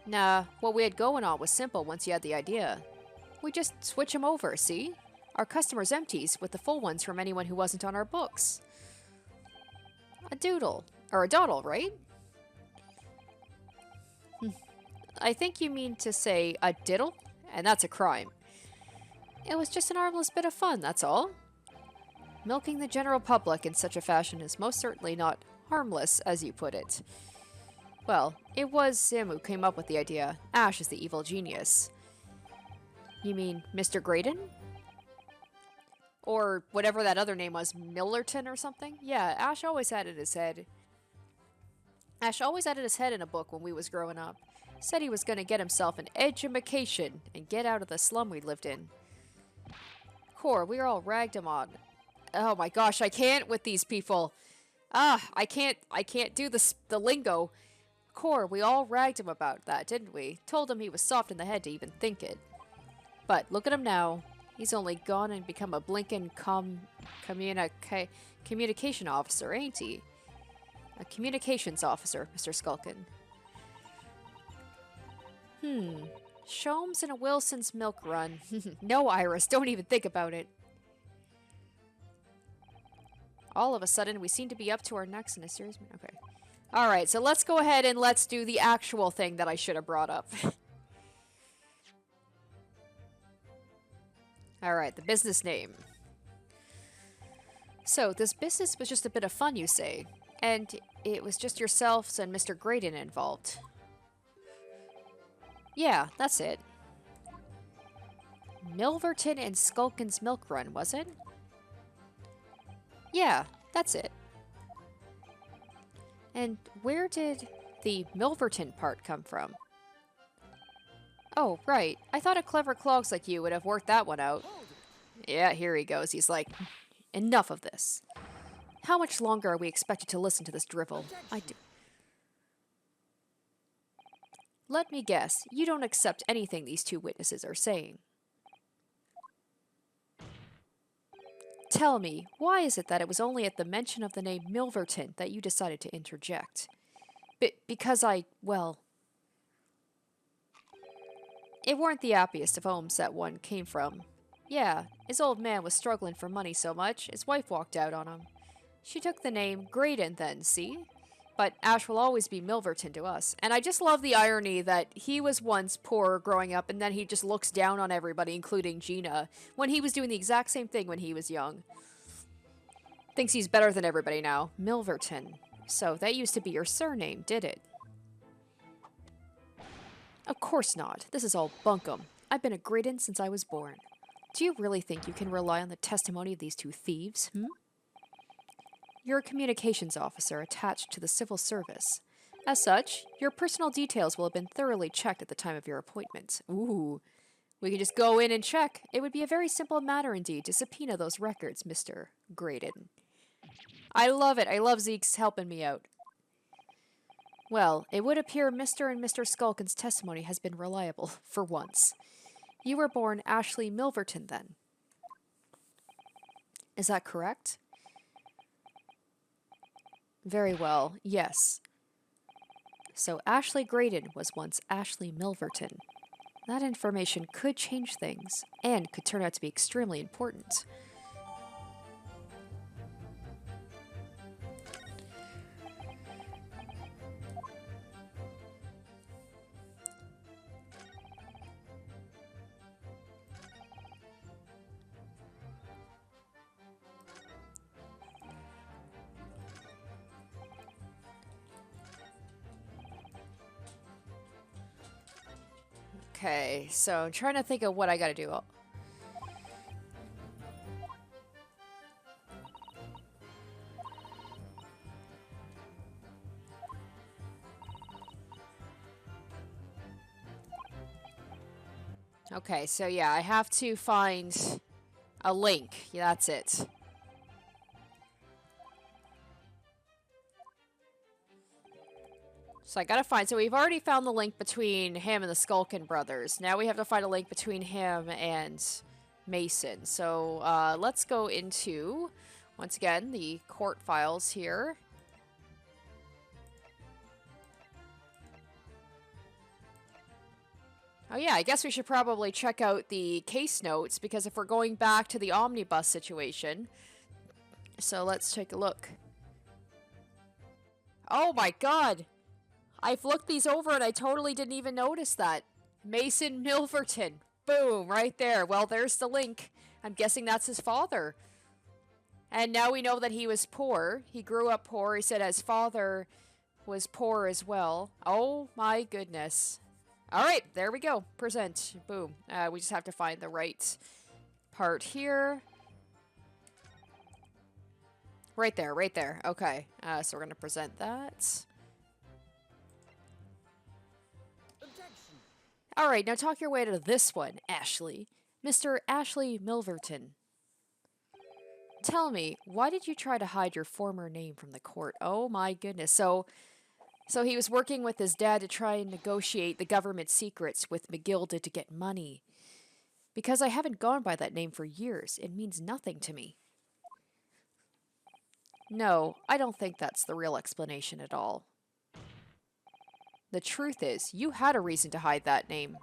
S1: Nah, what we had going on was simple once you had the idea. We just switch them over, see? Our customers' empties with the full ones from anyone who wasn't on our books. A doodle. Or a dawdle, right? I think you mean to say a diddle? And that's a crime. It was just an harmless bit of fun, that's all. Milking the general public in such a fashion is most certainly not harmless, as you put it. Well, it was him who came up with the idea. Ash is the evil genius. You mean Mr. Graydon? Or whatever that other name was, Millerton or something? Yeah, Ash always had it in his head. Ash always had it in his head in a book when we was growing up. Said he was going to get himself an edumacation and get out of the slum we lived in. Core, we all ragged him on. Oh my gosh, I can't with these people. I can't do the lingo. Core, we all ragged him about that, didn't we? Told him he was soft in the head to even think it. But look at him now. He's only gone and become a blinking communication officer, ain't he? A communications officer, Mr. Skulkin. Sholmes and a Wilson's milk run. No, Iris, don't even think about it. All of a sudden, we seem to be up to our necks in a series... Okay. Alright, so let's go ahead and let's do the actual thing that I should have brought up. Alright, the business name. So, this business was just a bit of fun, you say? And it was just yourselves and Mr. Graydon involved. Yeah, that's it. Milverton and Skulkin's Milk Run, was it? Yeah, that's it. And where did the Milverton part come from? Oh, right. I thought a clever clogs like you would have worked that one out. Yeah, here he goes. He's like, enough of this. How much longer are we expected to listen to this drivel? Let me guess, you don't accept anything these two witnesses are saying. Tell me, why is it that it was only at the mention of the name Milverton that you decided to interject? Because well... It weren't the happiest of homes that one came from. Yeah, his old man was struggling for money so much, his wife walked out on him. She took the name Graydon then, see? But Ash will always be Milverton to us. And I just love the irony that he was once poor growing up and then he just looks down on everybody, including Gina, when he was doing the exact same thing when he was young. Thinks he's better than everybody now. Milverton. So that used to be your surname, did it? Of course not. This is all bunkum. I've been a Graydon since I was born. Do you really think you can rely on the testimony of these two thieves, You're a communications officer attached to the civil service. As such, your personal details will have been thoroughly checked at the time of your appointment. Ooh. We could just go in and check. It would be a very simple matter indeed to subpoena those records, Mr. Graydon. I love it. I love Zeke's helping me out. Well, it would appear Mr. and Mr. Skulkin's testimony has been reliable, for once. You were born Ashley Milverton, then. Is that correct? Very well, yes. So Ashley Graydon was once Ashley Milverton. That information could change things, and could turn out to be extremely important. Okay, so I'm trying to think of what I gotta do. Okay, so yeah, I have to find a link. Yeah, that's it. So I gotta find, so we've already found the link between him and the Skulkin brothers. Now we have to find a link between him and Mason. So let's go into, once again, the court files here. Oh yeah, I guess we should probably check out the case notes, because if we're going back to the omnibus situation, so let's take a look. Oh my god! I've looked these over and I totally didn't even notice that. Mason Milverton. Boom, right there. Well, there's the link. I'm guessing that's his father. And now we know that he was poor. He grew up poor. He said his father was poor as well. Oh my goodness. Alright, there we go. Present. Boom. We just have to find the right part here. Right there, right there. Okay. So we're going to present that. Alright, now talk your way to this one, Ashley. Mr. Ashley Milverton. Tell me, why did you try to hide your former name from the court? Oh my goodness. So he was working with his dad to try and negotiate the government secrets with McGilded to get money. Because I haven't gone by that name for years, it means nothing to me. No, I don't think that's the real explanation at all. The truth is, you had a reason to hide that name.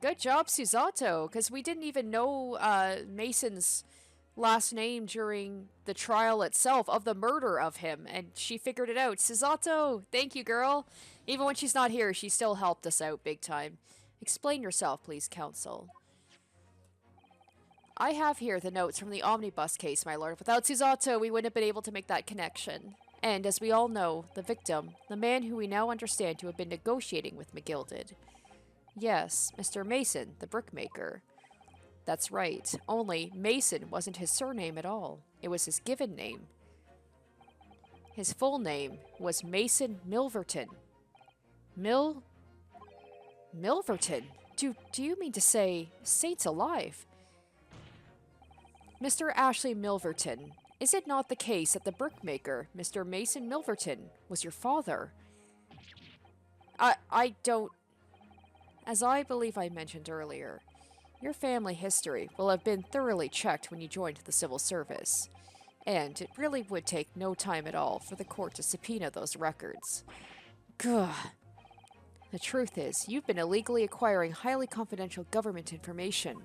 S1: Good job, SUSATO, because we didn't even know Mason's last name during the trial itself of the murder of him, and she figured it out. SUSATO, thank you, girl. Even when she's not here, she still helped us out big time. Explain yourself, please, counsel. I have here the notes from the omnibus case, my lord. Without SUSATO, we wouldn't have been able to make that connection. And, as we all know, the victim, the man who we now understand to have been negotiating with McGilded. Yes, Mr. Mason, the brickmaker. That's right, only Mason wasn't his surname at all. It was his given name. His full name was Mason Milverton. Milverton? Do you mean to say, saints alive? Mr. Ashley Milverton, is it not the case that the brickmaker, Mr. Mason Milverton, was your father? I don't... As I believe I mentioned earlier, your family history will have been thoroughly checked when you joined the civil service, and it really would take no time at all for the court to subpoena those records. Gah. The truth is, you've been illegally acquiring highly confidential government information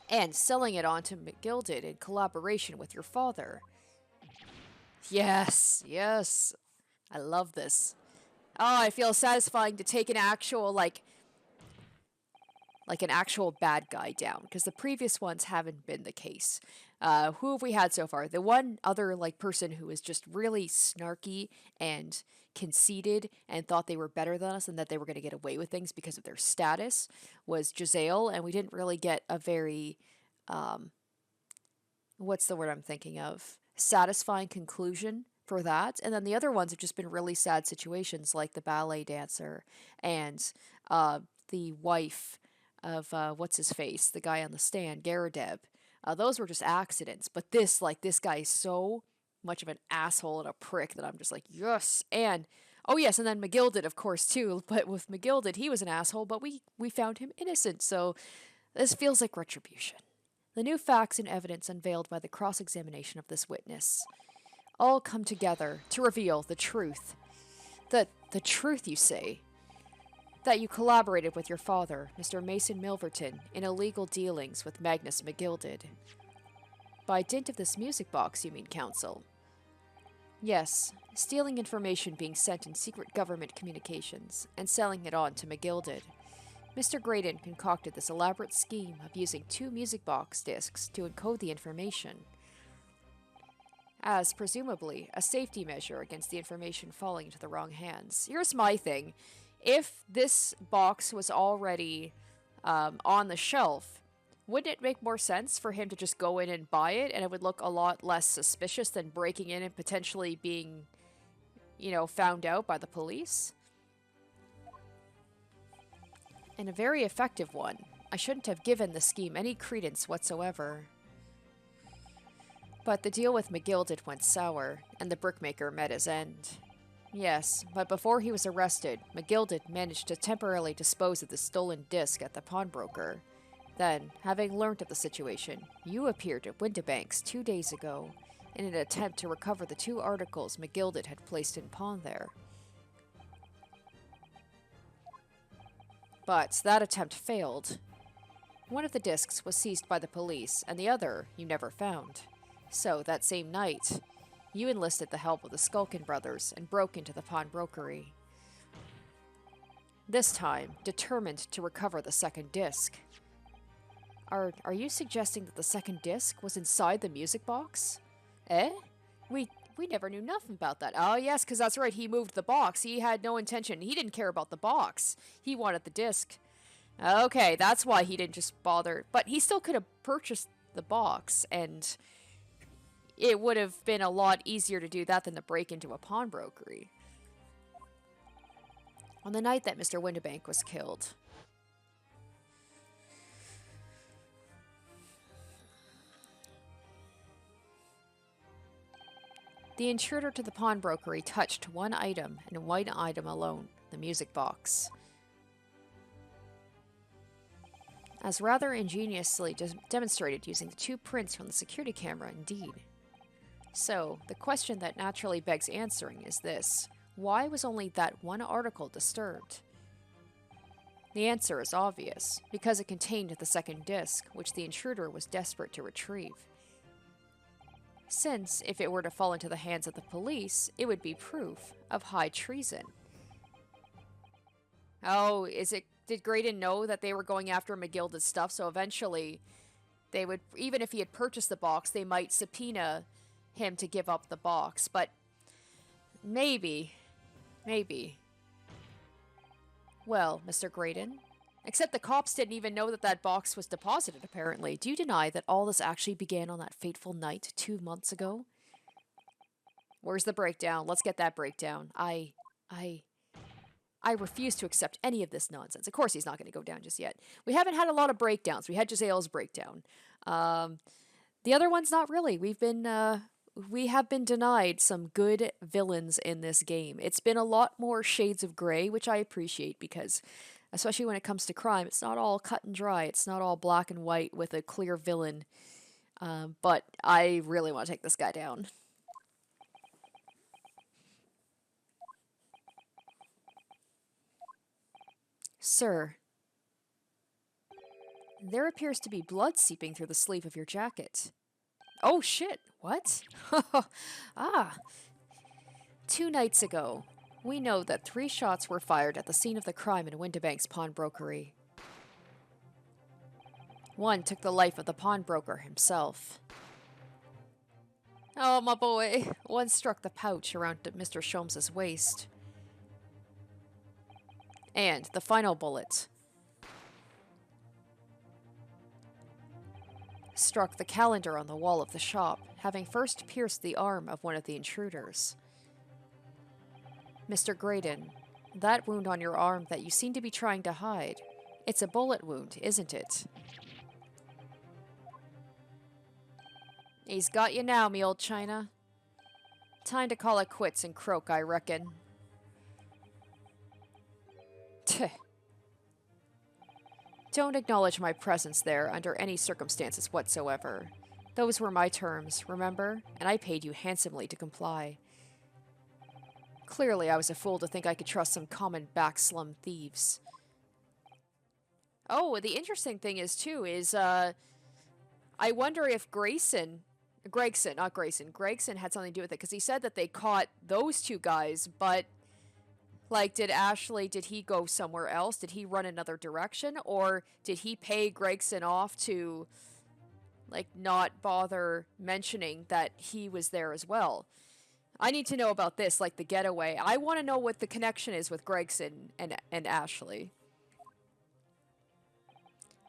S1: and selling it on to McGilded in collaboration with your father. Yes, yes. I love this. Oh, I feel satisfying to take an actual, like an actual bad guy down, because the previous ones haven't been the case. Who have we had so far? The one other, person who was just really snarky and conceited and thought they were better than us and that they were going to get away with things because of their status was Giselle, and we didn't really get a very, what's the word I'm thinking of? Satisfying conclusion for that. And then the other ones have just been really sad situations, like the ballet dancer and the wife of what's his face, the guy on the stand, Garadeb. Those were just accidents. But this, like, this guy is so much of an asshole and a prick that I'm just like, yes. And oh yes, and then McGilded, of course, too. But with McGilded, he was an asshole, but we found him innocent. So this feels like retribution. The new facts and evidence unveiled by the cross-examination of this witness all come together to reveal the truth. The truth, you say? That you collaborated with your father, Mr. Mason Milverton, in illegal dealings with Magnus McGilded. By dint of this music box, you mean, counsel? Yes, stealing information being sent in secret government communications and selling it on to McGilded. Mr. Graydon concocted this elaborate scheme of using 2 music box discs to encode the information, as presumably a safety measure against the information falling into the wrong hands. Here's my thing. If this box was already on the shelf, wouldn't it make more sense for him to just go in and buy it, and it would look a lot less suspicious than breaking in and potentially being, you know, found out by the police? And a very effective one. I shouldn't have given the scheme any credence whatsoever. But the deal with McGilded went sour, and the brickmaker met his end. Yes, but before he was arrested, McGilded managed to temporarily dispose of the stolen disc at the pawnbroker. Then, having learnt of the situation, you appeared at Windibank's 2 days ago in an attempt to recover the 2 articles McGilded had placed in pawn there. But that attempt failed. One of the discs was seized by the police, and the other you never found. So, that same night, you enlisted the help of the Skulkin brothers and broke into the pawnbrokery. This time, determined to recover the second disc. Are you suggesting that the second disc was inside the music box? Eh? We never knew nothing about that. Oh yes, because that's right, he moved the box. He had no intention. He didn't care about the box. He wanted the disc. Okay, that's why he didn't just bother. But he still could have purchased the box, and it would have been a lot easier to do that than to break into a pawnbrokery. On the night that Mr. Windibank was killed, the intruder to the pawnbrokery touched one item, and one item alone, the music box. As rather ingeniously demonstrated using the 2 prints from the security camera, indeed. So, the question that naturally begs answering is this: why was only that one article disturbed? The answer is obvious, because it contained the second disc, which the intruder was desperate to retrieve. Since, if it were to fall into the hands of the police, it would be proof of high treason. Oh, did Graydon know that they were going after McGilded's stuff, so eventually they would, even if he had purchased the box, they might subpoena him to give up the box, but maybe. Well, Mr. Graydon, except the cops didn't even know that that box was deposited, apparently. Do you deny that all this actually began on that fateful night 2 months ago? Where's the breakdown? Let's get that breakdown. I refuse to accept any of this nonsense. Of course he's not going to go down just yet. We haven't had a lot of breakdowns. We had Gisele's breakdown. The other one's not really. We have been denied some good villains in this game. It's been a lot more shades of gray, which I appreciate, because especially when it comes to crime, it's not all cut and dry. It's not all black and white with a clear villain. But I really want to take this guy down. Sir, there appears to be blood seeping through the sleeve of your jacket. Oh shit, what? Ah. 2 nights ago, we know that 3 shots were fired at the scene of the crime in Windibank's pawnbrokery. 1 took the life of the pawnbroker himself. Oh, my boy. 1 struck the pouch around Mr. Sholmes' waist. And the final bullet struck the calendar on the wall of the shop, having first pierced the arm of one of the intruders. Mr. Graydon, that wound on your arm that you seem to be trying to hide, it's a bullet wound, isn't it? He's got you now, me old China. Time to call it quits and croak, I reckon. Tch. Don't acknowledge my presence there under any circumstances whatsoever. Those were my terms, remember? And I paid you handsomely to comply. Clearly, I was a fool to think I could trust some common backslum thieves. Oh, the interesting thing is, too, is, I wonder if Gregson had something to do with it, because he said that they caught those two guys, but, like, did he go somewhere else? Did he run another direction? Or did he pay Gregson off to, like, not bother mentioning that he was there as well? I need to know about this, like the getaway. I want to know what the connection is with Gregson and Ashley.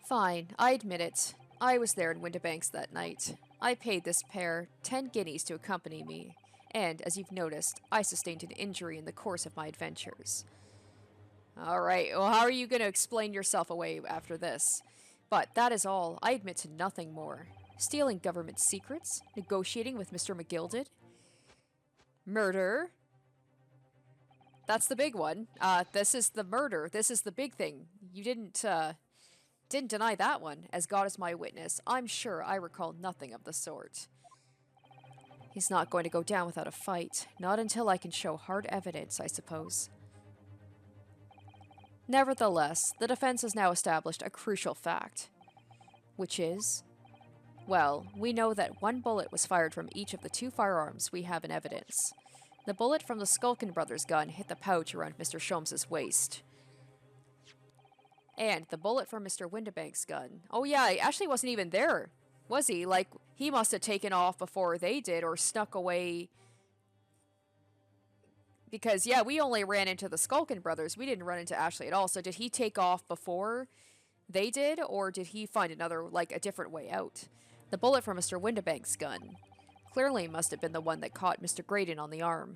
S1: Fine, I admit it. I was there in Windibanks that night. I paid this pair 10 guineas to accompany me, and, as you've noticed, I sustained an injury in the course of my adventures. Alright, well, how are you going to explain yourself away after this? But that is all. I admit to nothing more. Stealing government secrets? Negotiating with Mr. McGilded? Murder? That's the big one. This is the murder. This is the big thing. You didn't deny that one. As God is my witness, I'm sure I recall nothing of the sort. He's not going to go down without a fight. Not until I can show hard evidence, I suppose. Nevertheless, the defense has now established a crucial fact. Which is... Well, we know that one bullet was fired from each of the two firearms we have in evidence. The bullet from the Skulkin brothers' gun hit the pouch around Mr. Sholmes' waist. And the bullet from Mr. Windibank's gun. Oh yeah, he actually wasn't even there, was he? Like, he must have taken off before they did, or snuck away. Because, yeah, we only ran into the Skulkin brothers. We didn't run into Ashley at all. So did he take off before they did, or did he find another, like, a different way out? The bullet from Mr. Windibank's gun clearly must have been the one that caught Mr. Graydon on the arm.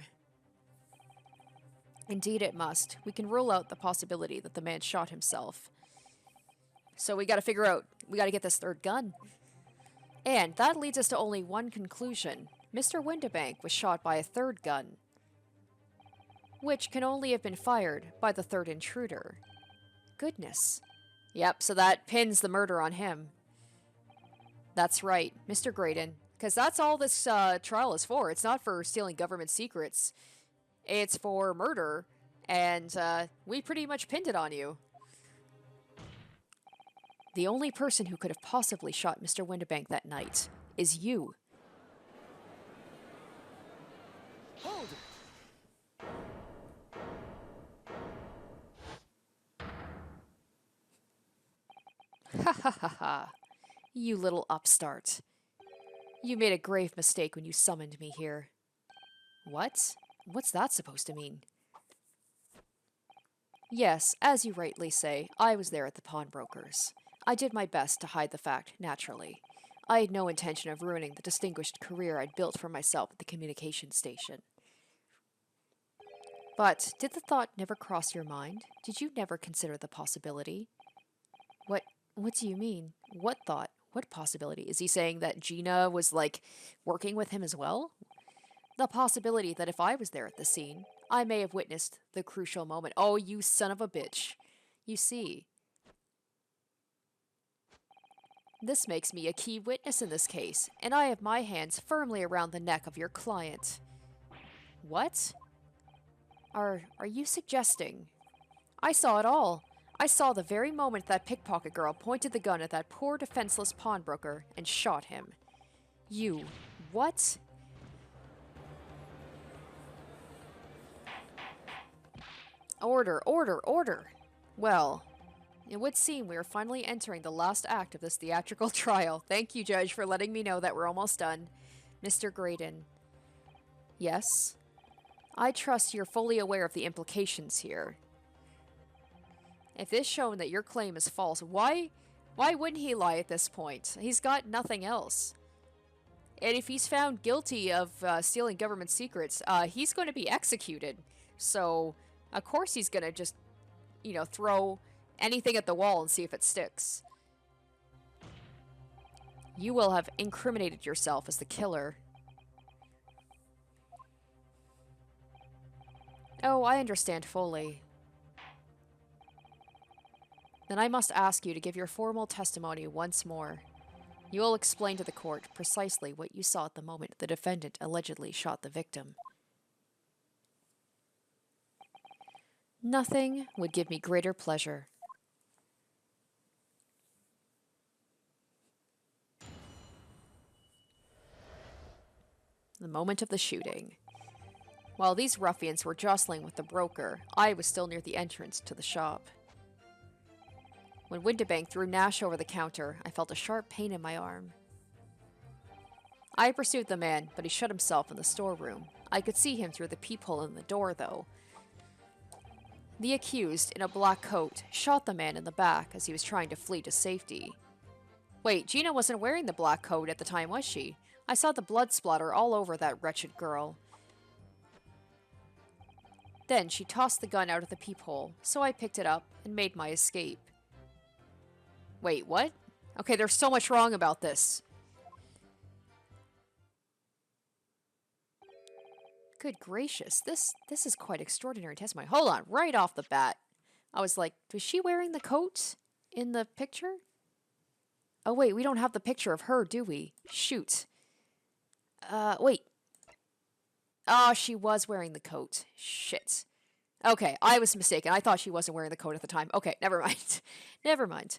S1: Indeed it must. We can rule out the possibility that the man shot himself. So we gotta figure out, we gotta get this third gun. And that leads us to only one conclusion. Mr. Windibank was shot by a third gun, which can only have been fired by the third intruder. Goodness. Yep, so that pins the murder on him. That's right, Mr. Graydon. Because that's all this trial is for. It's not for stealing government secrets. It's for murder. And we pretty much pinned it on you. The only person who could have possibly shot Mr. Windibank that night is you.
S2: Hold!
S1: Ha ha ha ha. You little upstart. You made a grave mistake when you summoned me here. What? What's that supposed to mean? Yes, as you rightly say, I was there at the pawnbroker's. I did my best to hide the fact, naturally. I had no intention of ruining the distinguished career I'd built for myself at the communication station. But did the thought never cross your mind? Did you never consider the possibility? What do you mean? What thought? What possibility? Is he saying that Gina was, like, working with him as well? The possibility that if I was there at the scene, I may have witnessed the crucial moment. Oh, you son of a bitch. You see. This makes me a key witness in this case, and I have my hands firmly around the neck of your client. What? Are you suggesting? I saw it all. I saw the very moment that pickpocket girl pointed the gun at that poor defenseless pawnbroker and shot him. You... what? Order, order, order! Well, it would seem we are finally entering the last act of this theatrical trial. Thank you, Judge, for letting me know that we're almost done. Mr. Graydon. Yes? I trust you're fully aware of the implications here. If it's shown that your claim is false, why Why wouldn't he lie at this point? He's got nothing else. And if he's found guilty of stealing government secrets, he's going to be executed. So, of course he's going to just, you know, throw anything at the wall and see if it sticks. You will have incriminated yourself as the killer. Oh, I understand fully. Then I must ask you to give your formal testimony once more. You will explain to the court precisely what you saw at the moment the defendant allegedly shot the victim. Nothing would give me greater pleasure. The moment of the shooting. While these ruffians were jostling with the broker, I was still near the entrance to the shop. When Windibank threw Nash over the counter, I felt a sharp pain in my arm. I pursued the man, but he shut himself in the storeroom. I could see him through the peephole in the door, though. The accused, in a black coat, shot the man in the back as he was trying to flee to safety. Wait, Gina wasn't wearing the black coat at the time, was she? I saw the blood splatter all over that wretched girl. Then she tossed the gun out of the peephole, so I picked it up and made my escape. Wait, what? Okay, there's so much wrong about this. Good gracious, this is quite extraordinary testimony. Hold on, right off the bat. I was like, was she wearing the coat in the picture? Oh wait, we don't have the picture of her, do we? Shoot. Wait. Oh, she was wearing the coat. Shit. Okay, I was mistaken. I thought she wasn't wearing the coat at the time. Okay, never mind. Never mind.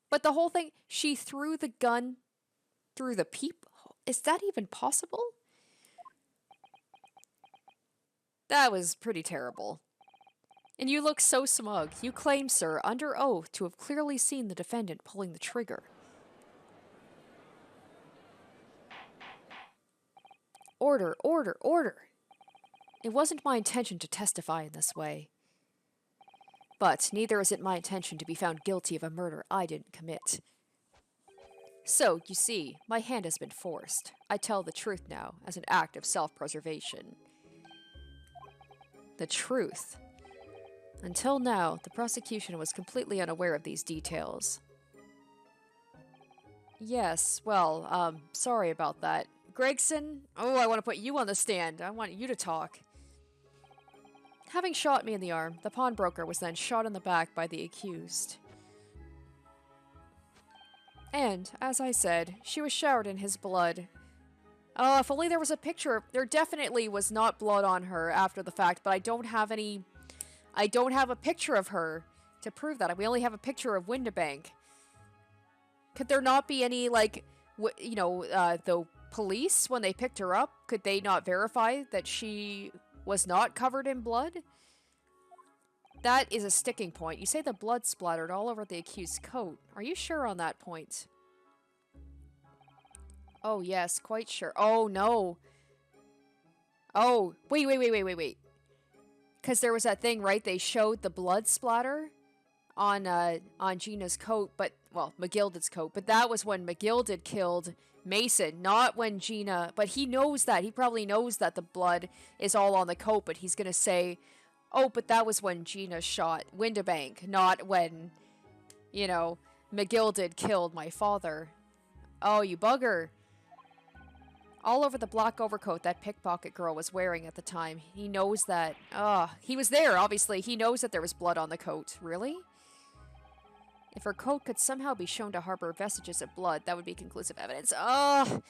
S1: But the whole thing, she threw the gun through the peephole. Is that even possible? That was pretty terrible. And you look so smug. You claim, sir, under oath, to have clearly seen the defendant pulling the trigger. Order, order, order! It wasn't my intention to testify in this way. But neither is it my intention to be found guilty of a murder I didn't commit. So, you see, my hand has been forced. I tell the truth now, as an act of self-preservation. The truth. Until now, the prosecution was completely unaware of these details. Yes, well, sorry about that. Gregson? Oh, I want to put you on the stand. I want you to talk. Having shot me in the arm, the pawnbroker was then shot in the back by the accused. And, as I said, she was showered in his blood. Oh, if only there was a picture. There definitely was not blood on her after the fact, but I don't have a picture of her to prove that. We only have a picture of Windibank. Could there not be any, like, the police, when they picked her up, could they not verify that she was not covered in blood? That is a sticking point. You say the blood splattered all over the accused's coat. Are you sure on that point? Oh, yes, quite sure. Oh, no. Oh, wait. Because there was that thing, right? They showed the blood splatter on Gina's coat, but, well, McGilded's coat. But that was when McGilded killed Mason, not when Gina... But he knows that. He probably knows that the blood is all on the coat, but he's going to say, oh, but that was when Gina shot Windibank, not when, McGilded killed my father. Oh, you bugger. All over the black overcoat that pickpocket girl was wearing at the time. He knows that... he was there, obviously. He knows that there was blood on the coat. Really? If her coat could somehow be shown to harbor vestiges of blood, that would be conclusive evidence. Oh,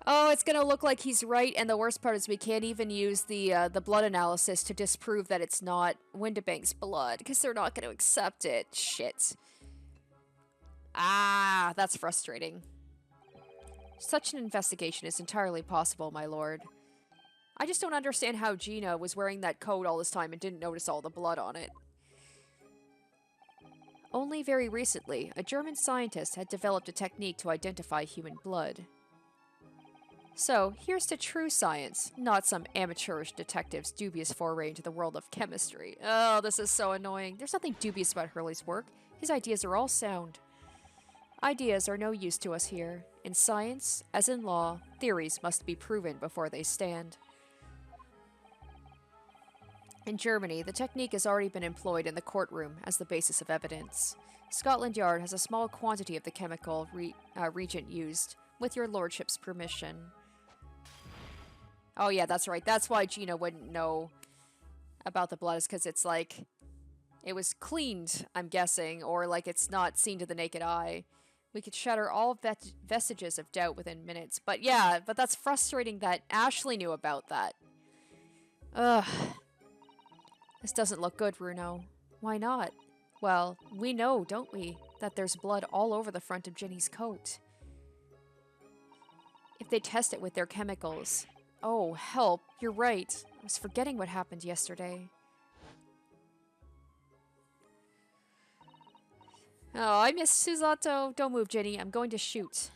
S1: it's gonna look like he's right, and the worst part is we can't even use the blood analysis to disprove that it's not Windibank's blood, because they're not gonna accept it. Shit. Ah, that's frustrating. Such an investigation is entirely possible, my lord. I just don't understand how Gina was wearing that coat all this time and didn't notice all the blood on it. Only very recently, a German scientist had developed a technique to identify human blood. So, here's to true science, not some amateurish detective's dubious foray into the world of chemistry. Oh, this is so annoying. There's nothing dubious about Hurley's work. His ideas are all sound. Ideas are no use to us here. In science, as in law, theories must be proven before they stand. In Germany, the technique has already been employed in the courtroom as the basis of evidence. Scotland Yard has a small quantity of the chemical reagent used, with your lordship's permission. Oh yeah, that's right. That's why Gina wouldn't know about the blood, is because it's like, it was cleaned, I'm guessing, or like it's not seen to the naked eye. We could shatter all vestiges of doubt within minutes. But yeah, but that's frustrating that Ashley knew about that. Ugh. This doesn't look good, Runo. Why not? Well, we know, don't we, that there's blood all over the front of Ginny's coat. If they test it with their chemicals... Oh, help, you're right. I was forgetting what happened yesterday. Oh, I miss Susato. Don't move, Ginny. I'm going to shoot.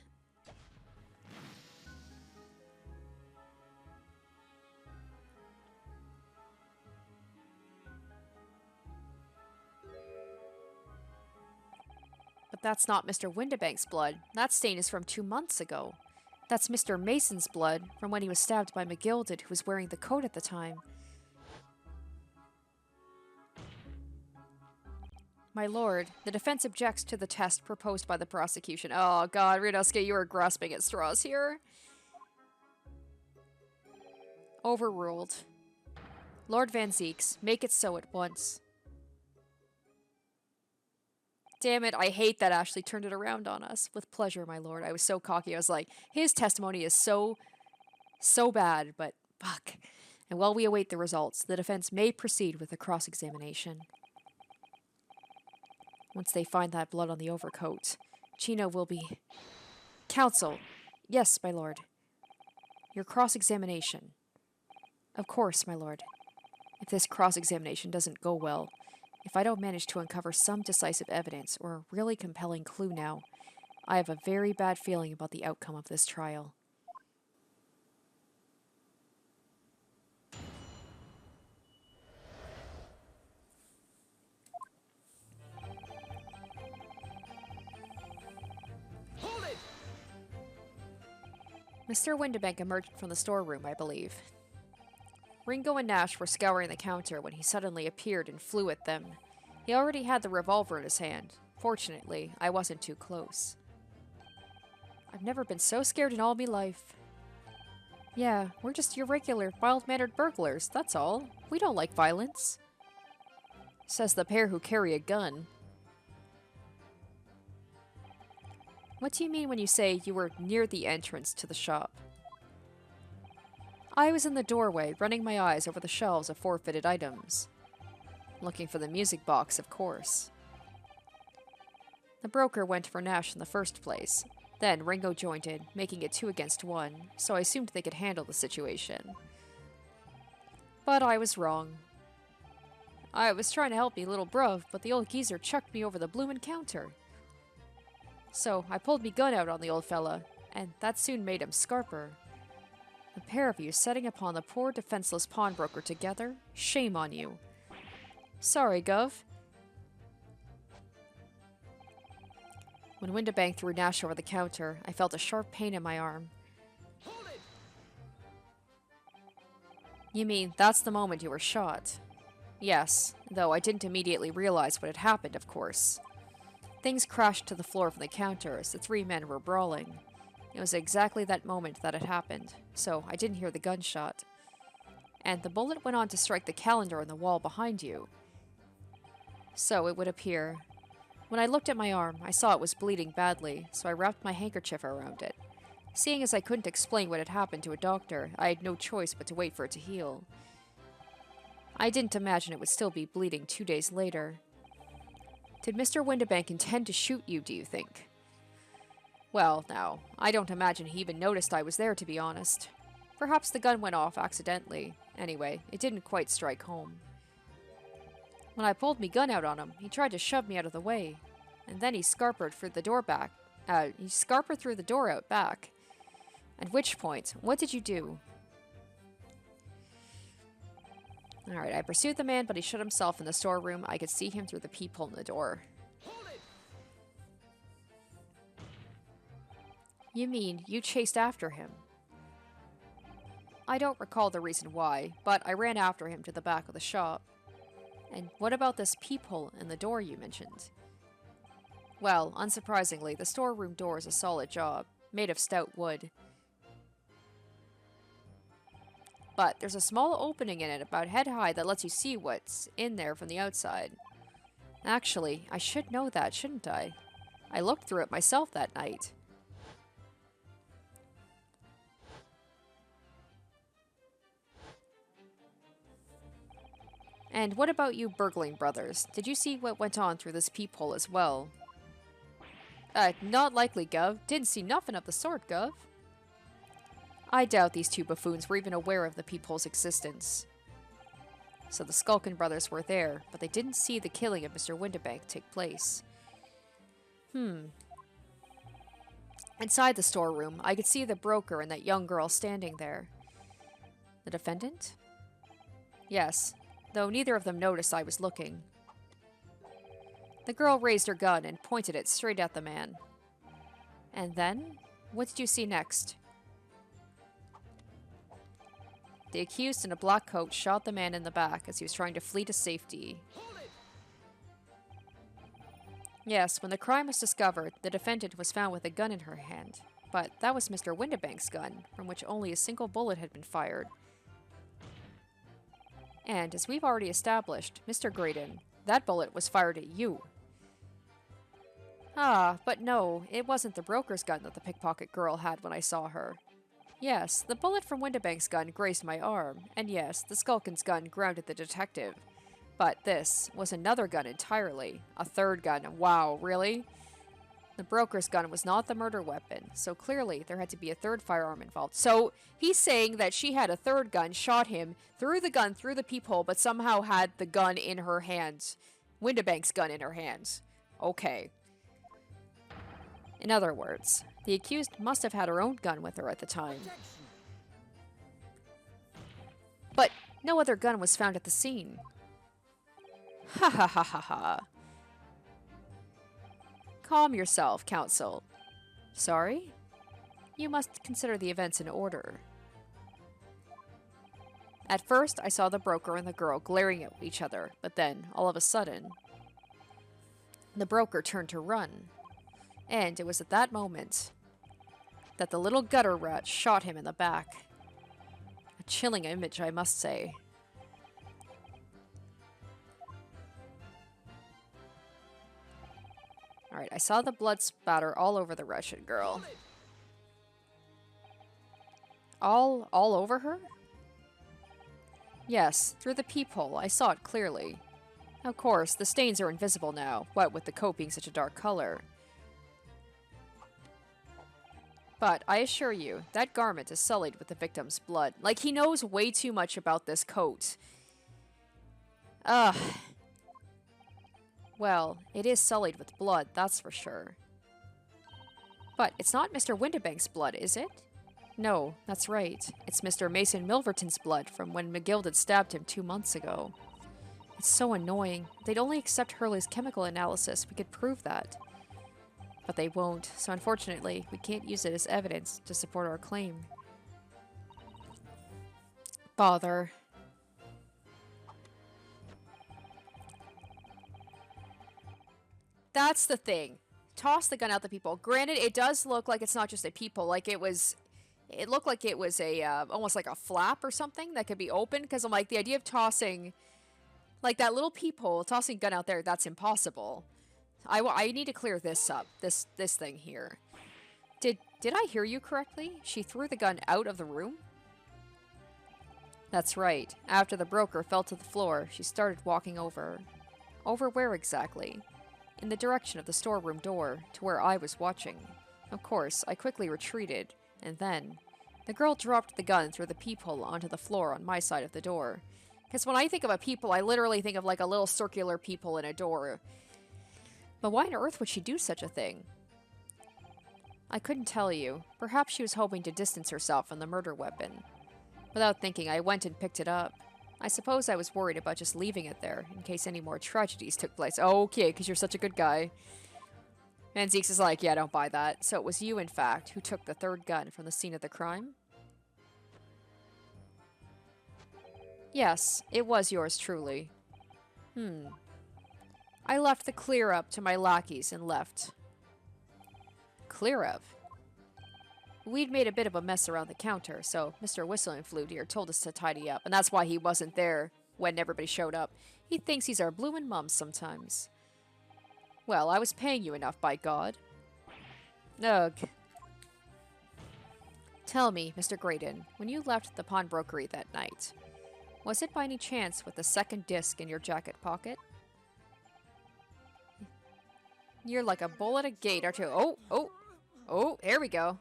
S1: But that's not Mr. Windibank's blood. That stain is from 2 months ago. That's Mr. Mason's blood, from when he was stabbed by McGilded, who was wearing the coat at the time. My lord, the defense objects to the test proposed by the prosecution. Oh god, Ryunosuke, you are grasping at straws here. Overruled. Lord Van Zeeks, make it so at once. Damn it, I hate that Ashley turned it around on us. With pleasure, my lord. I was so cocky. I was like, his testimony is so bad, but fuck. And while we await the results, the defense may proceed with the cross-examination. Once they find that blood on the overcoat, Chino will be... Counsel. Yes, my lord. Your cross-examination. Of course, my lord. If this cross-examination doesn't go well, if I don't manage to uncover some decisive evidence or a really compelling clue now, I have a very bad feeling about the outcome of this trial.
S2: Hold it!
S1: Mr. Windibank emerged from the storeroom, I believe. Ringo and Nash were scouring the counter when he suddenly appeared and flew at them. He already had the revolver in his hand. Fortunately, I wasn't too close. I've never been so scared in all me life. Yeah, we're just your regular, mild-mannered burglars, that's all. We don't like violence. Says the pair who carry a gun. What do you mean when you say you were near the entrance to the shop? I was in the doorway, running my eyes over the shelves of forfeited items. Looking for the music box, of course. The broker went for Nash in the first place. Then Ringo joined in, making it 2 against 1, so I assumed they could handle the situation. But I was wrong. I was trying to help me little bruv, but the old geezer chucked me over the bloomin' counter. So I pulled me gun out on the old fella, and that soon made him scarper. The pair of you setting upon the poor defenseless pawnbroker together? Shame on you. Sorry, Gov. When Windibank threw Nash over the counter, I felt a sharp pain in my arm.
S2: Hold it!
S1: You mean, that's the moment you were shot? Yes, though I didn't immediately realize what had happened, of course. Things crashed to the floor from the counter as the 3 men were brawling. It was exactly that moment that it happened, so I didn't hear the gunshot. And the bullet went on to strike the calendar on the wall behind you. So it would appear. When I looked at my arm, I saw it was bleeding badly, so I wrapped my handkerchief around it. Seeing as I couldn't explain what had happened to a doctor, I had no choice but to wait for it to heal. I didn't imagine it would still be bleeding 2 days later. Did Mr. Windibank intend to shoot you, do you think? Well, now, I don't imagine he even noticed I was there, to be honest. Perhaps the gun went off accidentally. Anyway, it didn't quite strike home. When I pulled me gun out on him, he tried to shove me out of the way. And then he scarpered through the door back. He scarpered through the door out back. At which point, what did you do? Alright, I pursued the man, but he shut himself in the storeroom. I could see him through the peephole in the door.
S2: Hold it!
S1: You mean you chased after him? I don't recall the reason why, but I ran after him to the back of the shop. And what about this peephole in the door you mentioned? Well, unsurprisingly, the storeroom door is a solid job, made of stout wood. But there's a small opening in it about head high that lets you see what's in there from the outside. Actually, I should know that, shouldn't I? I looked through it myself that night. And what about you burgling brothers? Did you see what went on through this peephole as well? Not likely, Gov. Didn't see nothing of the sort, Gov. I doubt these two buffoons were even aware of the peephole's existence. So the Skulkin brothers were there, but they didn't see the killing of Mr. Windibank take place. Inside the storeroom, I could see the broker and that young girl standing there. The defendant? Yes, though neither of them noticed I was looking. The girl raised her gun and pointed it straight at the man. And then, what did you see next? The accused in a black coat shot the man in the back as he was trying to flee to safety. Yes, when the crime was discovered, the defendant was found with a gun in her hand. But that was Mr. Windibank's gun, from which only a single bullet had been fired. And, as we've already established, Mr. Graydon, that bullet was fired at you. Ah, but no, it wasn't the broker's gun that the pickpocket girl had when I saw her. Yes, the bullet from Windibank's gun grazed my arm, and yes, the Skulkin's gun grounded the detective. But this was another gun entirely. A third gun. Wow, really? The broker's gun was not the murder weapon, so clearly there had to be a third firearm involved. So he's saying that she had a third gun, shot him, threw the gun through the peephole, but somehow had the gun in her hands. Windibank's gun in her hands. Okay. In other words, the accused must have had her own gun with her at the time. But no other gun was found at the scene. Ha ha ha ha ha. Calm yourself, Counsel. Sorry? You must consider the events in order. At first, I saw the broker and the girl glaring at each other, but then, all of a sudden, the broker turned to run. And it was at that moment that the little gutter rat shot him in the back. A chilling image, I must say. Alright, I saw the blood spatter all over the wretched girl. All over her? Yes, through the peephole, I saw it clearly. Of course, the stains are invisible now, what with the coat being such a dark color. But I assure you, that garment is sullied with the victim's blood. Like, he knows way too much about this coat. Ugh. Well, it is sullied with blood, that's for sure. But it's not Mr. Windibank's blood, is it? No, that's right. It's Mr. Mason Milverton's blood from when McGilded stabbed him 2 months ago. It's so annoying. They'd only accept Hurley's chemical analysis. We could prove that. But they won't, so unfortunately, we can't use it as evidence to support our claim. Bother. That's the thing. Toss the gun out the peephole. Granted, it does look like it's not just a peephole. Like it looked like it was a, almost like a flap or something that could be open. Because I'm like, the idea of tossing, like that little peephole, tossing a gun out there, that's impossible. I need to clear this up. This thing here. Did I hear you correctly? She threw the gun out of the room? That's right. After the broker fell to the floor, she started walking over. Over where exactly? In the direction of the storeroom door, to where I was watching. Of course, I quickly retreated, and then the girl dropped the gun through the peephole onto the floor on my side of the door. Because when I think of a peephole, I literally think of like a little circular peephole in a door. But why on earth would she do such a thing? I couldn't tell you. Perhaps she was hoping to distance herself from the murder weapon. Without thinking, I went and picked it up. I suppose I was worried about just leaving it there, in case any more tragedies took place. Oh, okay, because you're such a good guy. And Zeke's is like, yeah, don't buy that. So it was you, in fact, who took the third gun from the scene of the crime? Yes, it was yours truly. I left the clear up to my lackeys and left. Clear up? We'd made a bit of a mess around the counter, so Mr. Whistling Flute here told us to tidy up, and that's why he wasn't there when everybody showed up. He thinks he's our bloomin' mum sometimes. Well, I was paying you enough, by God. Ugh. Tell me, Mr. Graydon, when you left the pawnbrokery that night, was it by any chance with the second disc in your jacket pocket? You're like a bull at a gate, aren't you? Oh, here we go.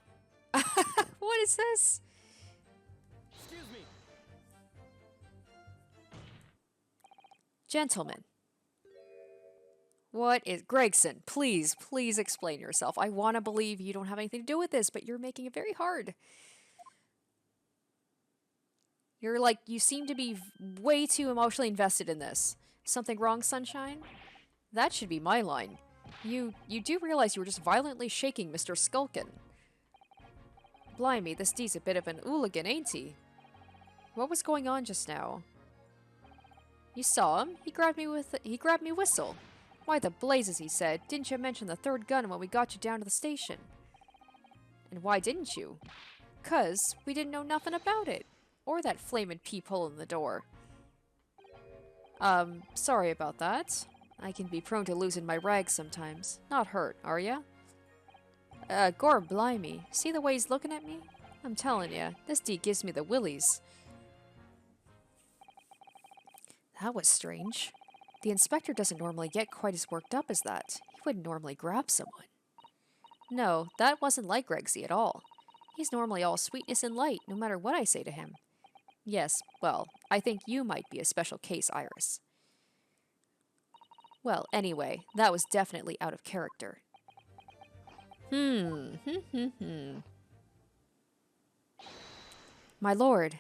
S1: What is this?
S2: Excuse me.
S1: Gentlemen. What is... Gregson, please explain yourself. I want to believe you don't have anything to do with this, but you're making it very hard. You're like... You seem to be way too emotionally invested in this. Something wrong, Sunshine? That should be my line. You do realize you were just violently shaking Mr. Skulkin. Blimey, this D's a bit of an ooligan, ain't he? What was going on just now? You saw him? He grabbed me whistle. Why the blazes, he said. Didn't you mention the third gun when we got you down to the station? And why didn't you? 'Cause we didn't know nothing about it. Or that flamin' peephole in the door. Sorry about that. I can be prone to losing my rags sometimes. Not hurt, are ya? Gor blimey. See the way he's looking at me? I'm telling ya, this D gives me the willies. That was strange. The inspector doesn't normally get quite as worked up as that. He wouldn't normally grab someone. No, that wasn't like Gregsy at all. He's normally all sweetness and light, no matter what I say to him. Yes, well, I think you might be a special case, Iris. Well, anyway, that was definitely out of character. My lord.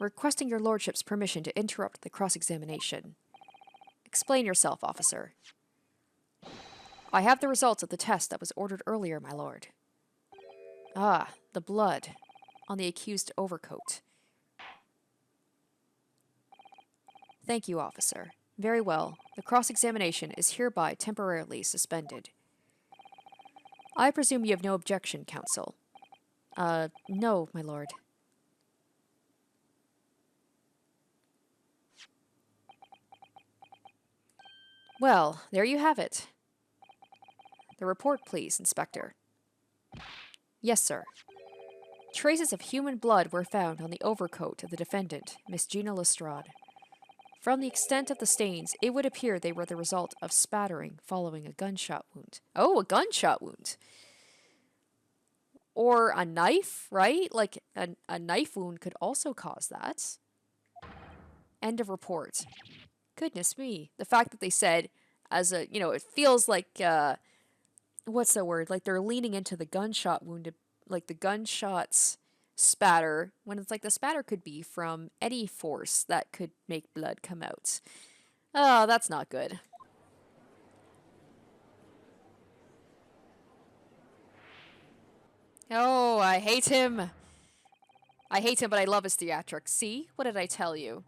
S1: Requesting your lordship's permission to interrupt the cross-examination. Explain yourself, officer. I have the results of the test that was ordered earlier, my lord. Ah, the blood on the accused overcoat. Thank you, officer. Very well. The cross-examination is hereby temporarily suspended. I presume you have no objection, counsel. No, my lord. Well, there you have it. The report, please, Inspector. Yes, sir. Traces of human blood were found on the overcoat of the defendant, Miss Gina Lestrade. From the extent of the stains, it would appear they were the result of spattering following a gunshot wound. Oh, a gunshot wound! Or a knife, right? Like, a knife wound could also cause that. End of report. Goodness me. The fact that they said, as a, it feels like, what's the word? Like they're leaning into the gunshot wound, like the gunshots spatter, when it's like the spatter could be from any force that could make blood come out. Oh, that's not good. Oh, I hate him. I hate him, but I love his theatrics. See? What did I tell you?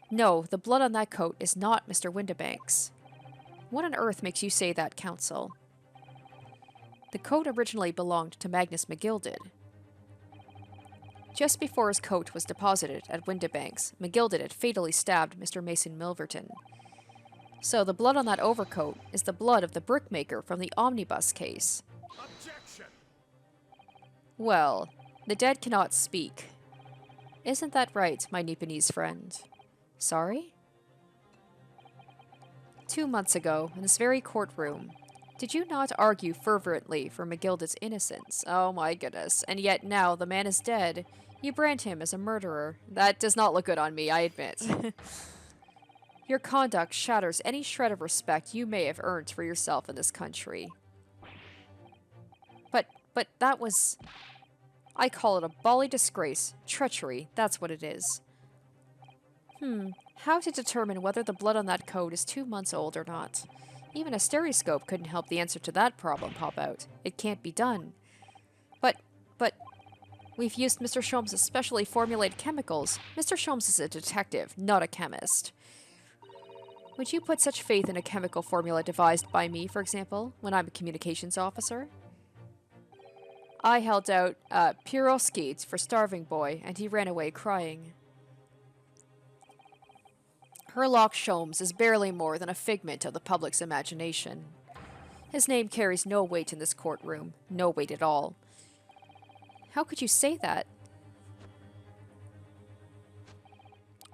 S1: No, the blood on that coat is not Mr. Windibank's. What on earth makes you say that, counsel? The coat originally belonged to Magnus McGilded. Just before his coat was deposited at Windibank's, McGilded had fatally stabbed Mr. Mason Milverton. So the blood on that overcoat is the blood of the brickmaker from the omnibus case.
S2: Objection!
S1: Well, the dead cannot speak. Isn't that right, my Nipponese friend? Sorry? 2 months ago, in this very courtroom, did you not argue fervently for McGilded's innocence? Oh my goodness. And yet now the man is dead. You brand him as a murderer. That does not look good on me, I admit. Your conduct shatters any shred of respect you may have earned for yourself in this country. But that was... I call it a bally disgrace. Treachery, that's what it is. How to determine whether the blood on that code is 2 months old or not? Even a stereoscope couldn't help the answer to that problem pop out. It can't be done. But, we've used Mr. Sholmes' specially formulated chemicals. Mr. Sholmes is a detective, not a chemist. Would you put such faith in a chemical formula devised by me, for example, when I'm a communications officer? I held out Piroski for Starving Boy, and he ran away crying. Herlock Sholmes is barely more than a figment of the public's imagination. His name carries no weight in this courtroom, no weight at all. How could you say that?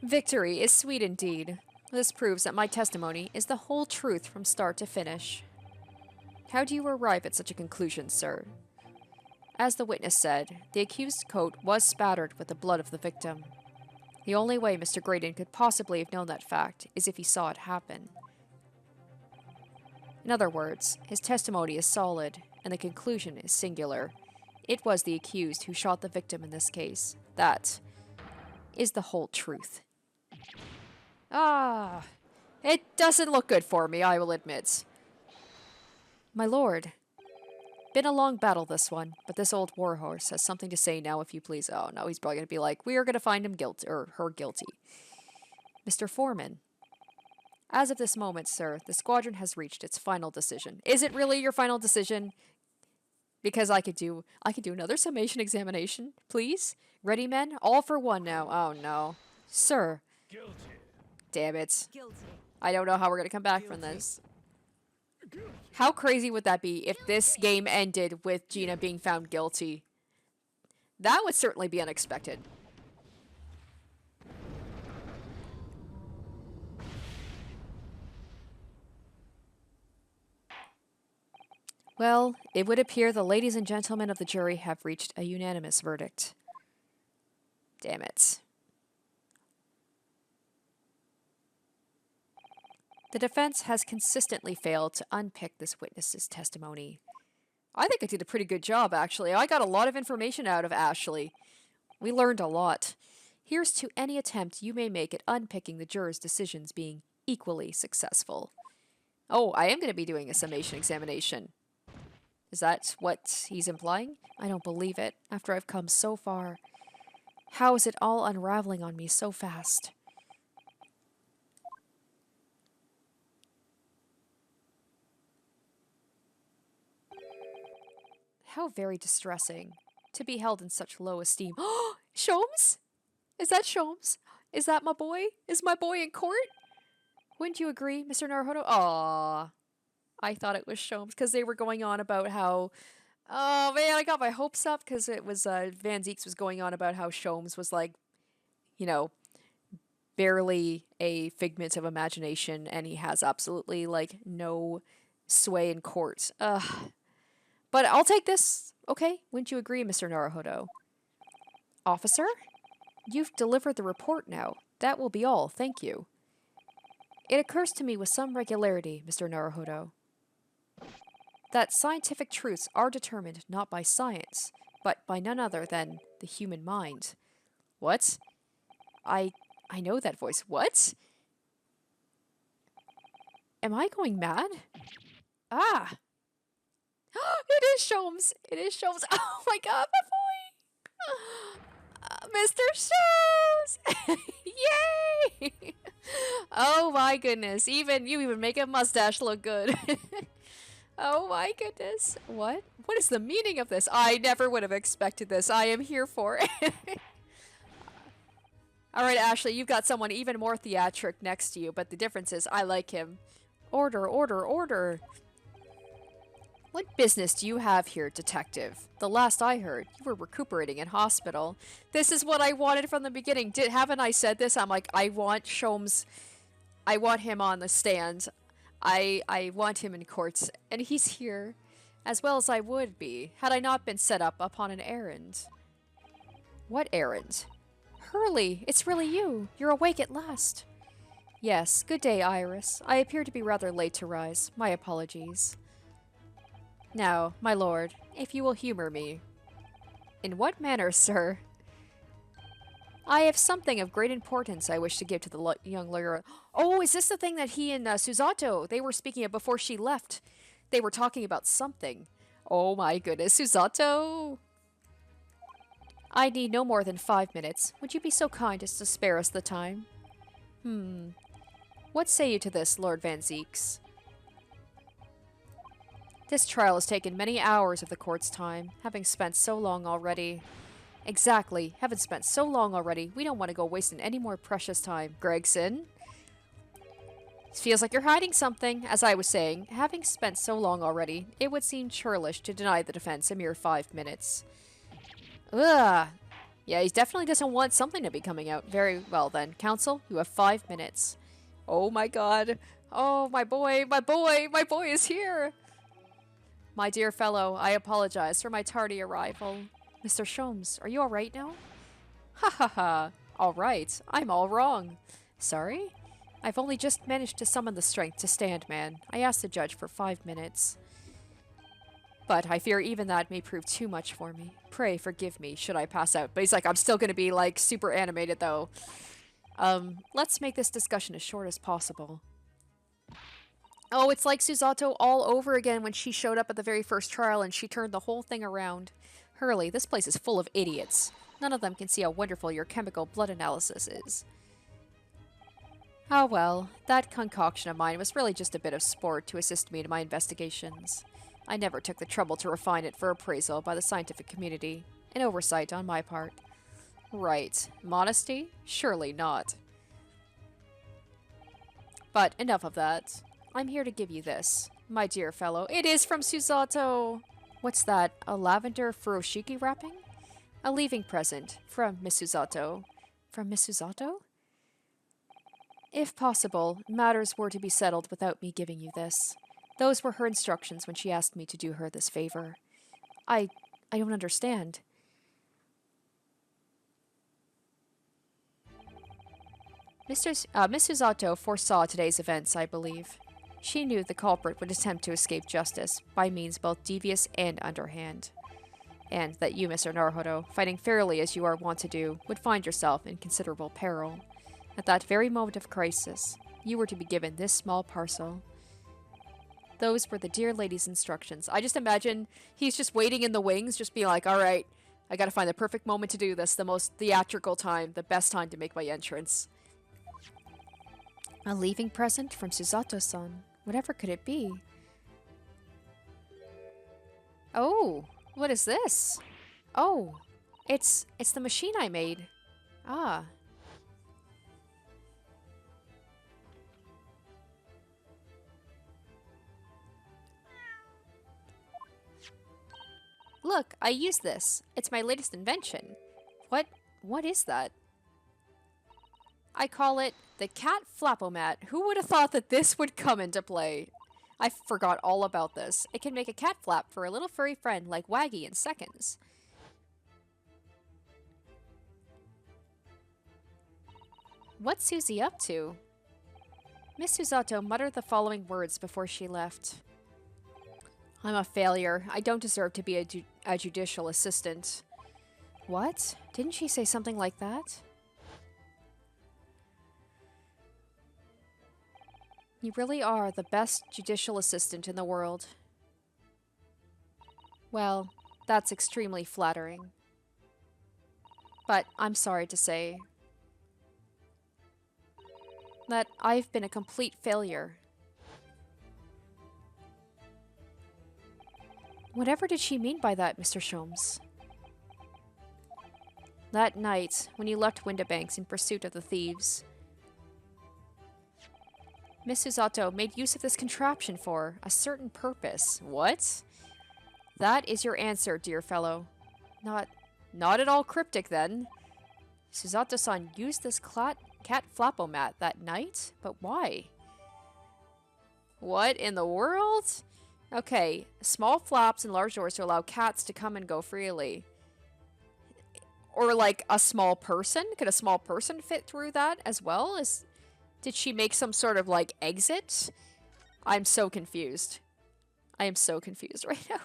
S1: Victory is sweet indeed. This proves that my testimony is the whole truth from start to finish. How do you arrive at such a conclusion, sir? As the witness said, the accused's coat was spattered with the blood of the victim. The only way Mr. Graydon could possibly have known that fact is if he saw it happen. In other words, his testimony is solid, and the conclusion is singular. It was the accused who shot the victim in this case. That is the whole truth. Ah, it doesn't look good for me, I will admit. My lord, been a long battle this one, but this old warhorse has something to say now, if you please. Oh no, he's probably going to be like, we are going to find him guilty, or her guilty. Mr. Foreman, as of this moment, sir, the squadron has reached its final decision. Is it really your final decision? Because I could do another summation examination, please? Ready, men? All for one now. Oh no. Sir.
S2: Guilty.
S1: Damn it.
S3: Guilty.
S1: I don't know how we're going to come back from this. How crazy would that be if this game ended with Gina being found guilty? That would certainly be unexpected. Well, it would appear the ladies and gentlemen of the jury have reached a unanimous verdict. Damn it. The defense has consistently failed to unpick this witness's testimony. I think I did a pretty good job, actually. I got a lot of information out of Ashley. We learned a lot. Here's to any attempt you may make at unpicking the jurors' decisions being equally successful. Oh, I am going to be doing a summation examination. Is that what he's implying? I don't believe it, after I've come so far. How is it all unraveling on me so fast? How very distressing to be held in such low esteem. Oh, Sholmes? Is that Sholmes? Is that my boy? Is my boy in court? Wouldn't you agree, Mr. Naruhodo? Aww. I thought it was Sholmes because they were going on about how... Oh, man, I got my hopes up because it was... Van Zeeks was going on about how Sholmes was like, you know, barely a figment of imagination and he has absolutely, like, no sway in court. Ugh. But I'll take this. Okay, wouldn't you agree, Mr. Naruhodo? Officer? You've delivered the report now. That will be all, thank you. It occurs to me with some regularity, Mr. Naruhodo, that scientific truths are determined not by science, but by none other than the human mind. What? I know that voice. What? Am I going mad? Ah! It is Sholmes! It is Sholmes! Oh my god, my boy! Mr. Sholmes! Yay! Oh my goodness. You even make a mustache look good. Oh my goodness. What? What is the meaning of this? I never would have expected this. I am here for it. Alright, Ashley, you've got someone even more theatric next to you, but the difference is I like him. Order, order, order. What business do you have here, detective? The last I heard, you were recuperating in hospital. This is what I wanted from the beginning. Haven't I said this? I'm like, I want Sholmes. I want him on the stand. I want him in courts. And he's here. As well as I would be, had I not been set up upon an errand. What errand? Hurley, it's really you. You're awake at last. Yes, good day, Iris. I appear to be rather late to rise. My apologies. Now, my lord, if you will humor me. In what manner, sir? I have something of great importance I wish to give to the young lawyer. Oh, is this the thing that he and Susato, they were speaking of before she left? They were talking about something. Oh my goodness, Susato! I need no more than 5 minutes. Would you be so kind as to spare us the time? What say you to this, Lord Van Zeeks? This trial has taken many hours of the court's time, having spent so long already. Exactly. Having spent so long already, we don't want to go wasting any more precious time. Gregson? It feels like you're hiding something. As I was saying, having spent so long already, it would seem churlish to deny the defense a mere 5 minutes. Ugh. Yeah, he definitely doesn't want something to be coming out. Very well then. Counsel, you have 5 minutes. Oh my god. Oh, my boy is here. My dear fellow, I apologize for my tardy arrival. Mr. Sholmes, are you alright now? Ha ha ha. Alright. I'm all wrong. Sorry? I've only just managed to summon the strength to stand, man. I asked the judge for 5 minutes. But I fear even that may prove too much for me. Pray forgive me should I pass out. But he's like, I'm still gonna be like super animated though. Let's make this discussion as short as possible. Oh, it's like Susato all over again when she showed up at the very first trial and she turned the whole thing around. Hurley, this place is full of idiots. None of them can see how wonderful your chemical blood analysis is. Ah well, that concoction of mine was really just a bit of sport to assist me in my investigations. I never took the trouble to refine it for appraisal by the scientific community. An oversight on my part. Right. Modesty? Surely not. But enough of that. I'm here to give you this, my dear fellow. It is from Susato! What's that? A lavender furoshiki wrapping? A leaving present from Miss Susato. From Miss Susato? If possible, matters were to be settled without me giving you this. Those were her instructions when she asked me to do her this favor. I don't understand. Miss Susato foresaw today's events, I believe. She knew the culprit would attempt to escape justice by means both devious and underhand. And that you, Mr. Naruhodo, fighting fairly as you are wont to do, would find yourself in considerable peril. At that very moment of crisis, you were to be given this small parcel. Those were the dear lady's instructions. I just imagine he's just waiting in the wings, just being like, alright, I gotta find the perfect moment to do this, the most theatrical time, the best time to make my entrance. A leaving present from Susato-san. Whatever could it be? Oh, what is this? Oh, it's the machine I made. Ah. Look, I use this. It's my latest invention. What is that? I call it the cat flapomat. Who would have thought that this would come into play? I forgot all about this. It can make a cat flap for a little furry friend like Waggy in seconds. What's Susie up to? Miss Susato muttered the following words before she left. I'm a failure. I don't deserve to be a judicial assistant. What? Didn't she say something like that? You really are the best judicial assistant in the world. Well, that's extremely flattering. But I'm sorry to say that I've been a complete failure. Whatever did she mean by that, Mr. Sholmes? That night, when you left Windibanks in pursuit of the thieves, Miss Susato made use of this contraption for a certain purpose. What? That is your answer, dear fellow. Not at all cryptic, then. Susato-san used this cat flapomat that night? But why? What in the world? Okay, small flaps and large doors to allow cats to come and go freely. Or like a small person? Could a small person fit through that as well? Did she make some sort of, like, exit? I'm so confused. I am so confused right now.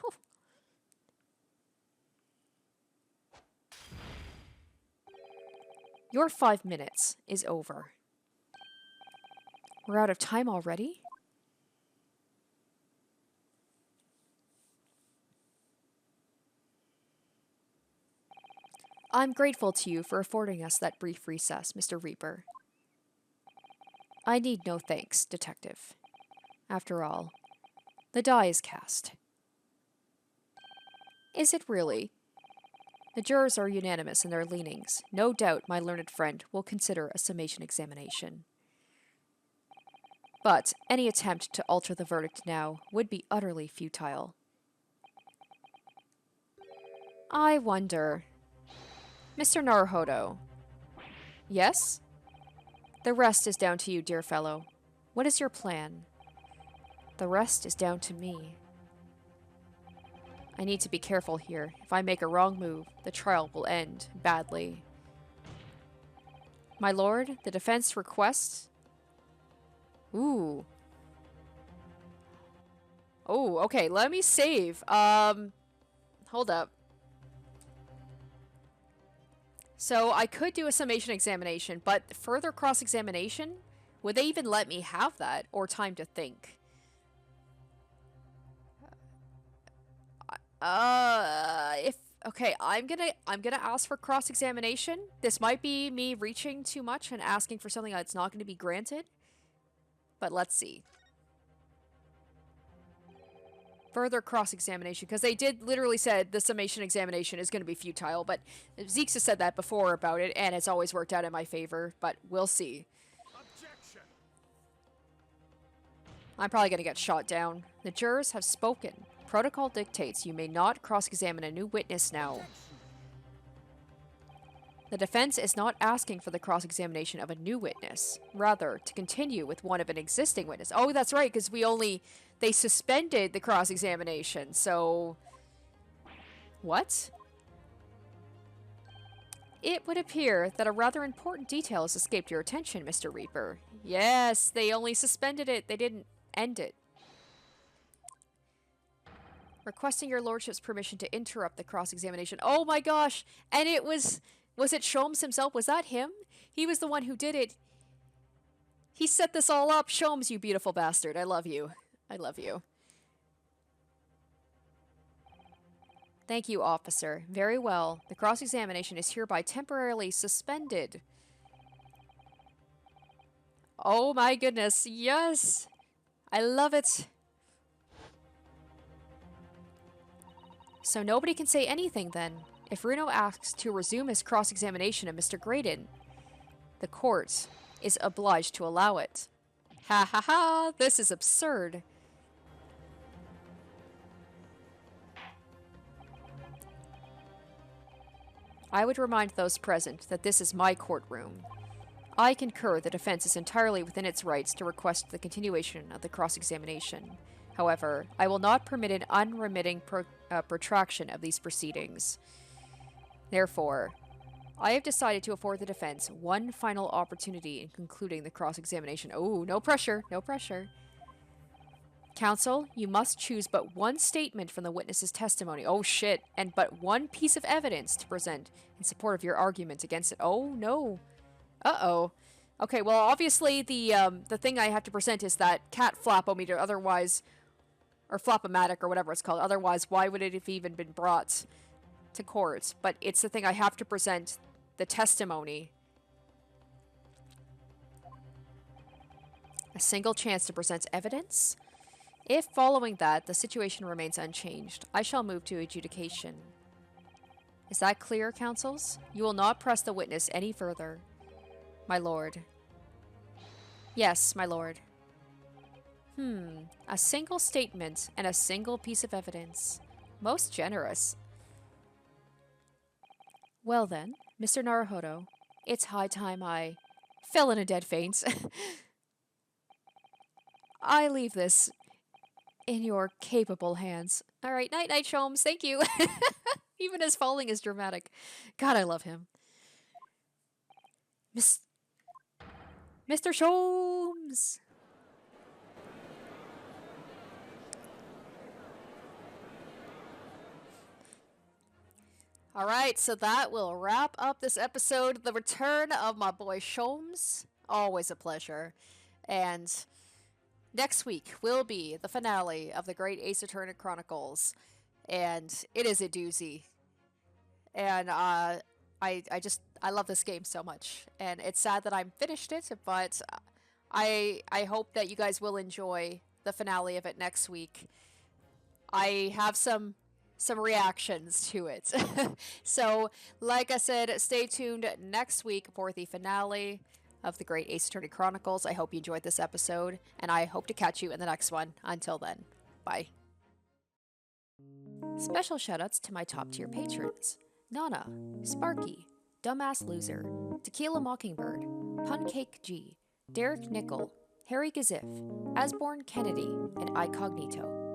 S1: Your 5 minutes is over. We're out of time already? I'm grateful to you for affording us that brief recess, Mr. Reaper. I need no thanks, Detective. After all, the die is cast. Is it really? The jurors are unanimous in their leanings. No doubt my learned friend will consider a summation examination. But any attempt to alter the verdict now would be utterly futile. I wonder... Mr. Naruhodo. Yes? The rest is down to you, dear fellow. What is your plan? The rest is down to me. I need to be careful here. If I make a wrong move, the trial will end badly. My lord, the defense requests... Ooh. Oh, okay, let me save. Hold up. So I could do a summation examination, but further cross-examination? Would they even let me have that? Or time to think? Okay, I'm gonna ask for cross-examination. This might be me reaching too much and asking for something that's not going to be granted. But let's see. Further cross-examination, because they did literally said the summation examination is going to be futile, but Zeeks has said that before about it, and it's always worked out in my favor, but we'll see.
S2: Objection.
S1: I'm probably going to get shot down. The jurors have spoken. Protocol dictates you may not cross-examine a new witness now. The defense is not asking for the cross-examination of a new witness. Rather, to continue with one of an existing witness. Oh, that's right, because they suspended the cross-examination, so... What? It would appear that a rather important detail has escaped your attention, Mr. Reaper. Yes, they only suspended it. They didn't end it. Requesting your lordship's permission to interrupt the cross-examination. Oh my gosh! And it was... Was it Sholmes himself? Was that him? He was the one who did it. He set this all up. Sholmes, you beautiful bastard. I love you. I love you. Thank you, officer. Very well. The cross-examination is hereby temporarily suspended. Oh my goodness. Yes! I love it. So nobody can say anything then. If Ryuno asks to resume his cross-examination of Mr. Graydon, the court is obliged to allow it. Ha ha ha! This is absurd. I would remind those present that this is my courtroom. I concur the defense is entirely within its rights to request the continuation of the cross-examination. However, I will not permit an unremitting protraction of these proceedings. Therefore, I have decided to afford the defense one final opportunity in concluding the cross-examination. Oh, no pressure, no pressure. Counsel, you must choose but one statement from the witness's testimony. Oh shit, and but one piece of evidence to present in support of your argument against it. Oh no. Uh-oh. Okay, well obviously the thing I have to present is that cat flapometer, otherwise, or flapomatic or whatever it's called. Otherwise, why would it have even been brought to court? But it's the thing I have to present, the testimony. A single chance to present evidence? If following that, the situation remains unchanged, I shall move to adjudication. Is that clear, counsels? You will not press the witness any further. My lord. Yes, my lord. A single statement and a single piece of evidence. Most generous. Well then, Mr. Naruhodo, it's high time I fell in a dead faint. I leave this in your capable hands. Alright, night-night, Sholmes. Thank you. Even his falling is dramatic. God, I love him. Mr. Sholmes! All right, so that will wrap up this episode. The return of my boy Sholmes. Always a pleasure. And next week will be the finale of the Great Ace Attorney Chronicles. And it is a doozy. And I love this game so much. And it's sad that I'm finished it, but I hope that you guys will enjoy the finale of it next week. I have some reactions to it. So, like I said, stay tuned next week for the finale of the Great Ace Attorney Chronicles. I hope you enjoyed this episode, and I hope to catch you in the next one. Until then, bye. Special shoutouts to my top tier patrons: Nana, Sparky, Dumbass Loser, Tequila Mockingbird, Puncake G, Derek Nickel, Harry Gazif, Asborn Kennedy, and Icognito.